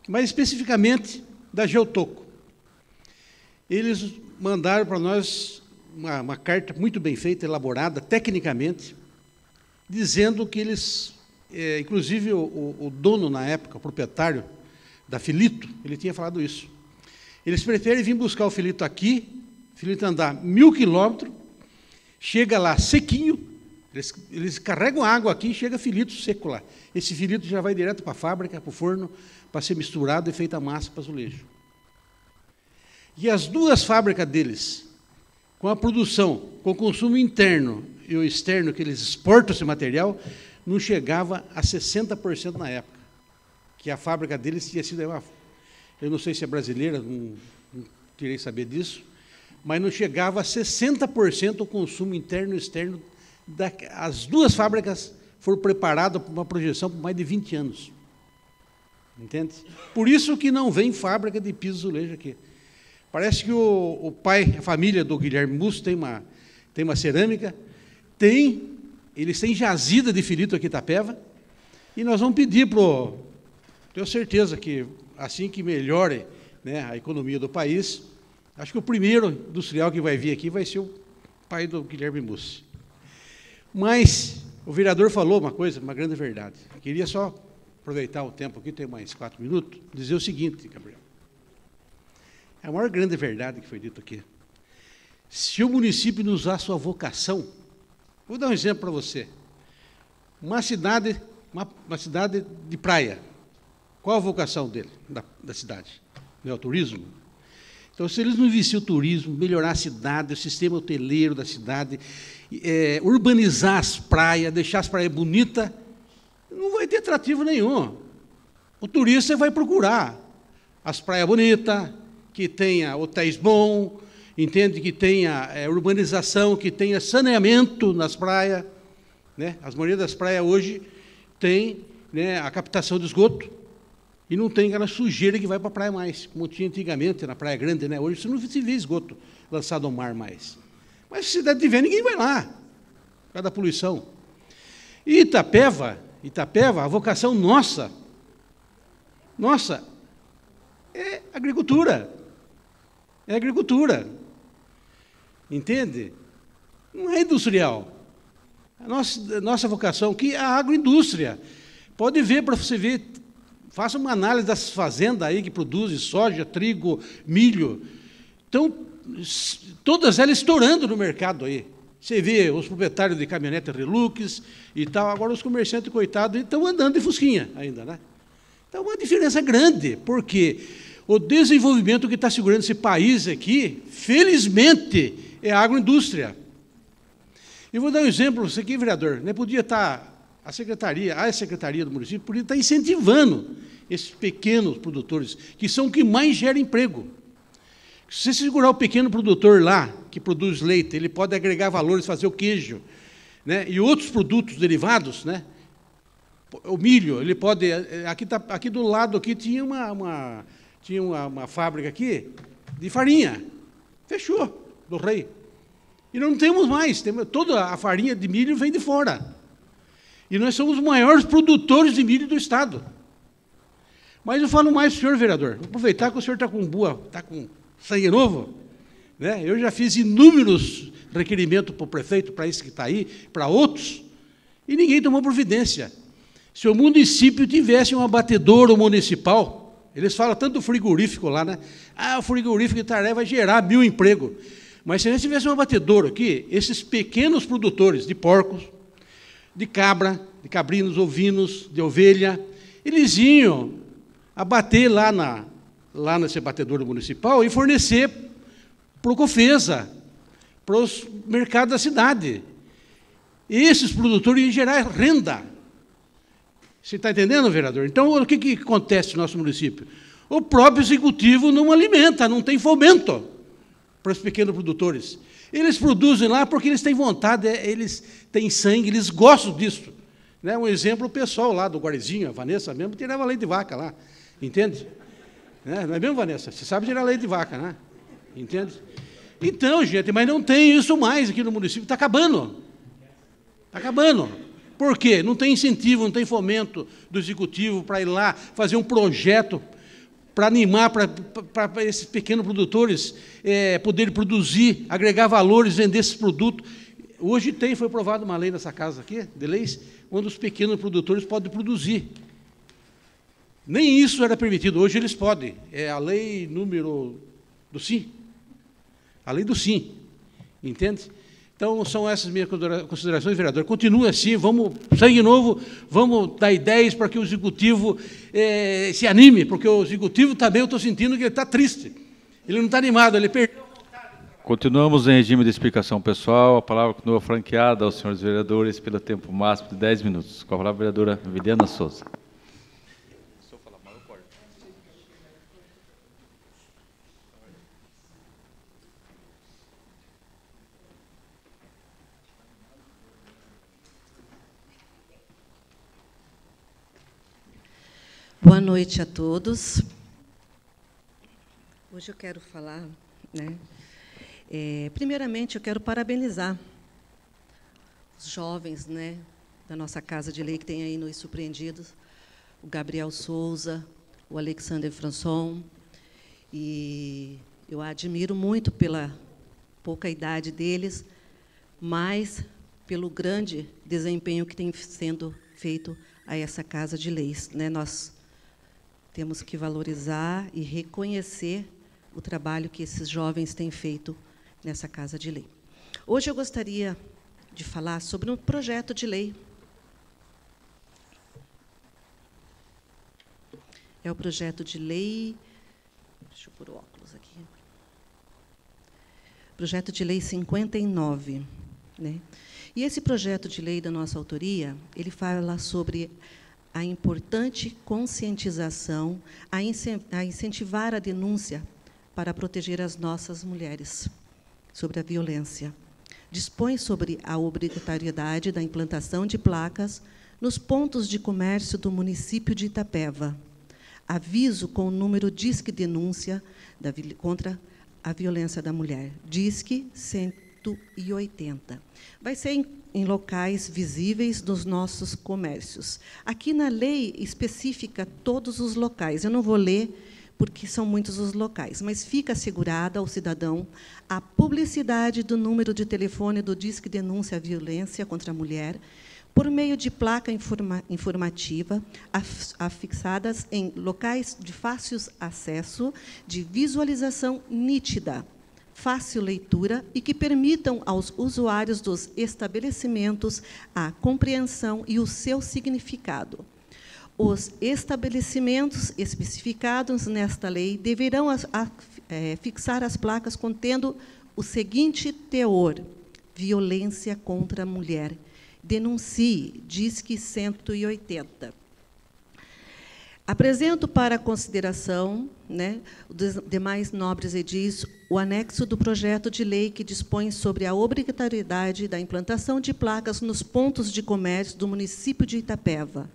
mas especificamente da Geotoco. Eles mandaram para nós uma carta muito bem feita, elaborada tecnicamente, dizendo que eles, inclusive o dono na época, o proprietário da Filito, ele tinha falado isso. Eles preferem vir buscar o Filito aqui, o Filito andar 1000 quilômetros, chega lá sequinho, eles carregam água aqui e chega Filito seco lá. Esse Filito já vai direto para a fábrica, para o forno, para ser misturado e feita massa para azulejo. E as 2 fábricas deles, com a produção, com o consumo interno e o externo, que eles exportam esse material, não chegava a 60% na época, que a fábrica deles tinha sido, eu não sei se é brasileira, não tirei saber disso, mas não chegava a 60% o consumo interno e externo. As duas fábricas foram preparadas para uma projeção por mais de 20 anos. Entende? Por isso que não vem fábrica de piso e azulejo aqui. Parece que o pai, a família do Guilherme Mussi tem uma cerâmica, eles têm jazida de filito aqui em Itapeva, e nós vamos pedir tenho certeza que assim que melhore, né, a economia do país, acho que o primeiro industrial que vai vir aqui vai ser o pai do Guilherme Mussi. Mas o vereador falou uma grande verdade. Queria só aproveitar o tempo aqui, tem mais 4 minutos, dizer o seguinte, Gabriel. É a maior grande verdade que foi dito aqui. Se o município não usar sua vocação, vou dar um exemplo para você. Uma cidade de praia, qual a vocação dele, da cidade? Não é o turismo? Então, se eles não investirem o turismo, melhorar a cidade, o sistema hoteleiro da cidade, urbanizar as praias, deixar as praias bonitas, não vai ter atrativo nenhum. O turista vai procurar as praias bonitas, que tenha hotéis bons, entende? Que tenha urbanização, que tenha saneamento nas praias. Né? As maioria das praias hoje tem, né, a captação de esgoto e não tem aquela sujeira que vai para a praia mais, como tinha antigamente na Praia Grande. Né? Hoje você não se vê esgoto lançado ao mar mais. Mas se cidade tiver, ninguém vai lá, por causa da poluição. E Itapeva, a vocação nossa é agricultura. É agricultura. Entende? Não é industrial. A nossa vocação aqui é a agroindústria. Pode ver, para você ver, faça uma análise das fazendas aí que produzem soja, trigo, milho. Então, todas elas estourando no mercado aí. Você vê os proprietários de caminhonete Relux e tal, agora os comerciantes, coitados, estão andando de fusquinha ainda, né? Então, uma diferença grande, porque o desenvolvimento que está segurando esse país aqui, felizmente, é a agroindústria. Eu vou dar um exemplo, você aqui, vereador, né? Podia estar a secretaria do município podia estar incentivando esses pequenos produtores, que são os que mais geram emprego. Se você segurar o pequeno produtor lá, que produz leite, ele pode agregar valores, fazer o queijo, né? E outros produtos derivados, né? O milho, ele pode... Aqui do lado aqui tinha uma fábrica aqui de farinha. Fechou, do Rei. E não temos mais. Toda a farinha de milho vem de fora. E nós somos os maiores produtores de milho do Estado. Mas eu falo mais para o senhor, vereador. Vou aproveitar que o senhor está com sangue novo. Né? Eu já fiz inúmeros requerimentos para o prefeito, para esse que está aí, para outros, e ninguém tomou providência. Se o município tivesse um abatedouro municipal, eles falam tanto do frigorífico lá, né? O frigorífico de Itaré vai gerar 1000 empregos. Mas se a gente tivesse um abatedouro aqui, esses pequenos produtores de porcos, de cabra, de cabrinos, ovinos, de ovelha, eles iam abater lá nesse abatedouro municipal e fornecer para o Cofesa, para os mercados da cidade. Esses produtores iam gerar renda. Você está entendendo, vereador? Então, o que acontece no nosso município? O próprio executivo não alimenta, não tem fomento para os pequenos produtores. Eles produzem lá porque eles têm vontade, eles têm sangue, eles gostam disso. Né? Um exemplo, o pessoal lá do Guarizinho, a Vanessa mesmo, tirava leite de vaca lá, entende? Não é mesmo, Vanessa? Você sabe tirar leite de vaca, né? Entende? Então, gente, mas não tem isso mais aqui no município, está acabando. Está acabando. Por quê? Não tem incentivo, não tem fomento do executivo para ir lá fazer um projeto para animar para esses pequenos produtores poderem produzir, agregar valores, vender esses produtos. Hoje foi aprovada uma lei nessa casa aqui, de leis, onde os pequenos produtores podem produzir. Nem isso era permitido, hoje eles podem. É a lei número do SIM. A lei do SIM, entende? Então, são essas minhas considerações, vereador. Continua assim, vamos, sangue novo, vamos dar ideias para que o executivo se anime, porque o executivo também, eu estou sentindo que ele está triste. Ele não está animado, ele perdeu a vontade.
Continuamos em regime de explicação pessoal. A palavra continua franqueada aos senhores vereadores pelo tempo máximo de 10 minutos. Com a palavra a vereadora Viliana Souza.
Boa noite a todos. Hoje eu quero falar, né? Primeiramente, eu quero parabenizar os jovens, né, da nossa Casa de Lei que tem aí nos surpreendido, o Gabriel Souza, o Alexander Françon, e eu admiro muito pela pouca idade deles, mas pelo grande desempenho que tem sendo feito a essa Casa de Leis, né? Nós temos que valorizar e reconhecer o trabalho que esses jovens têm feito nessa Casa de Lei. Hoje eu gostaria de falar sobre um projeto de lei. É o projeto de lei... Deixa eu pôr o óculos aqui. Projeto de lei 59. Né? E esse projeto de lei da nossa autoria, ele fala sobre a importante conscientização, a incentivar a denúncia para proteger as nossas mulheres sobre a violência. Dispõe sobre a obrigatoriedade da implantação de placas nos pontos de comércio do município de Itapeva. Aviso com o número Disque Denúncia contra a violência da mulher. Disque 180. Vai ser em locais visíveis dos nossos comércios. Aqui na lei especifica todos os locais. Eu não vou ler, porque são muitos os locais, mas fica assegurada ao cidadão a publicidade do número de telefone do Disque Denúncia à Violência contra a Mulher, por meio de placa informativa afixadas em locais de fácil acesso, de visualização nítida, fácil leitura e que permitam aos usuários dos estabelecimentos a compreensão e o seu significado. Os estabelecimentos especificados nesta lei deverão fixar as placas contendo o seguinte teor: violência contra a mulher. Denuncie, Disque 180. Apresento para consideração, né, os demais nobres edis, o anexo do projeto de lei que dispõe sobre a obrigatoriedade da implantação de placas nos pontos de comércio do município de Itapeva.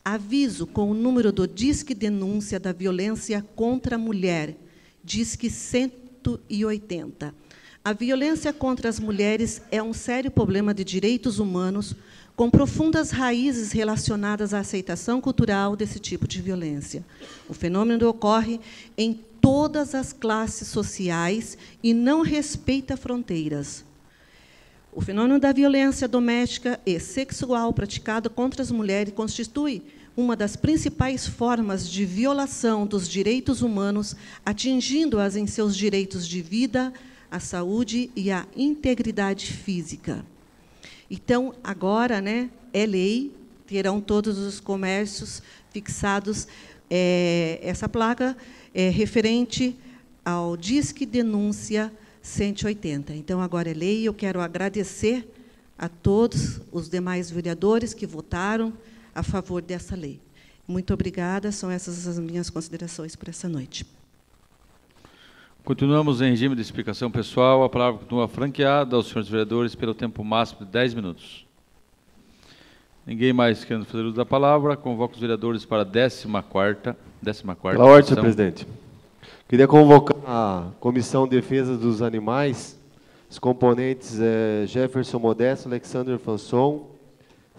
Aviso com o número do Disque Denúncia da Violência contra a Mulher, Disque 180. A violência contra as mulheres é um sério problema de direitos humanos com profundas raízes relacionadas à aceitação cultural desse tipo de violência. O fenômeno ocorre em todas as classes sociais e não respeita fronteiras. O fenômeno da violência doméstica e sexual praticada contra as mulheres constitui uma das principais formas de violação dos direitos humanos, atingindo-as em seus direitos de vida, a saúde e a integridade física. Então, agora, né, é lei, terão todos os comércios fixados essa placa referente ao Disque Denúncia 180. Então, agora é lei. Eu quero agradecer a todos os demais vereadores que votaram a favor dessa lei. Muito obrigada. São essas as minhas considerações por essa noite.
Continuamos em regime de explicação pessoal. A palavra continua franqueada aos senhores vereadores pelo tempo máximo de 10 minutos. Ninguém mais querendo fazer uso da palavra. Convoco os vereadores para a 14ª.
Pela ordem, senhor presidente. Queria convocar a Comissão de Defesa dos Animais, os componentes Jefferson Modesto, Alexander Françon,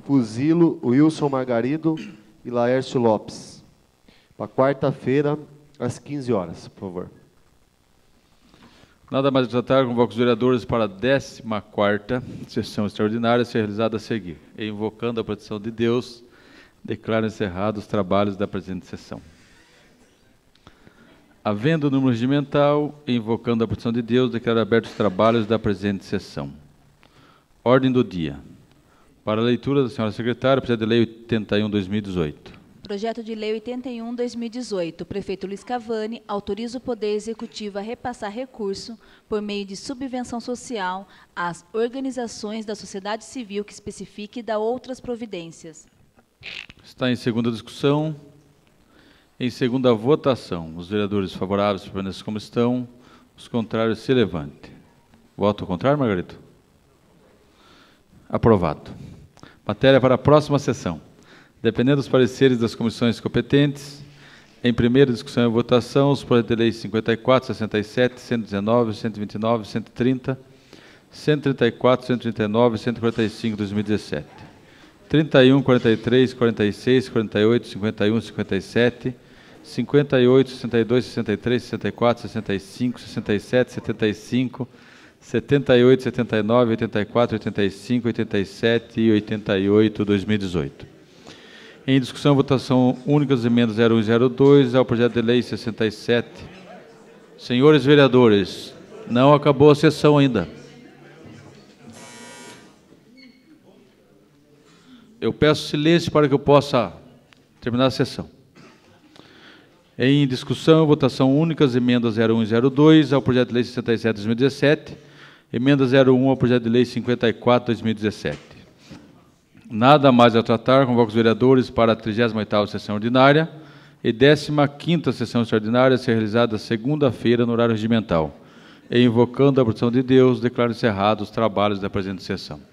Fuzilo, Wilson Margarido e Laércio Lopes. Para quarta-feira, às 15 horas, por favor.
Nada mais a tratar, convoco os vereadores para a 14ª sessão extraordinária a ser realizada a seguir. E, invocando a proteção de Deus, declaro encerrados os trabalhos da presente sessão. Havendo o número regimental, e invocando a proteção de Deus, declaro abertos os trabalhos da presente sessão. Ordem do dia. Para a leitura da senhora secretária, projeto de lei 81/2018.
Projeto de Lei 81/2018. Prefeito Luiz Cavani autoriza o Poder Executivo a repassar recurso por meio de subvenção social às organizações da sociedade civil que especifique e dá outras providências.
Está em segunda discussão. Em segunda votação, os vereadores favoráveis permaneçam como estão, os contrários se levantem. Voto contrário, Margarito? Aprovado. Matéria para a próxima sessão. Dependendo dos pareceres das comissões competentes, em primeira discussão e votação, os projetos de lei 54, 67, 119, 129, 130, 134, 139 e 145 de 2017. 31, 43, 46, 48, 51, 57, 58, 62, 63, 64, 65, 67, 75, 78, 79, 84, 85, 87 e 88 de 2018. Em discussão e votação única das emendas 01 e 02 ao projeto de lei 67. Senhores vereadores, não acabou a sessão ainda. Eu peço silêncio para que eu possa terminar a sessão. Em discussão e votação única as emendas 01 e 02 ao projeto de lei 67 de 2017, emenda 01 ao projeto de lei 54 de 2017. Nada mais a tratar, convoco os vereadores para a 38ª sessão ordinária e 15ª sessão extraordinária a ser realizada segunda-feira no horário regimental. E invocando a proteção de Deus, declaro encerrados os trabalhos da presente sessão.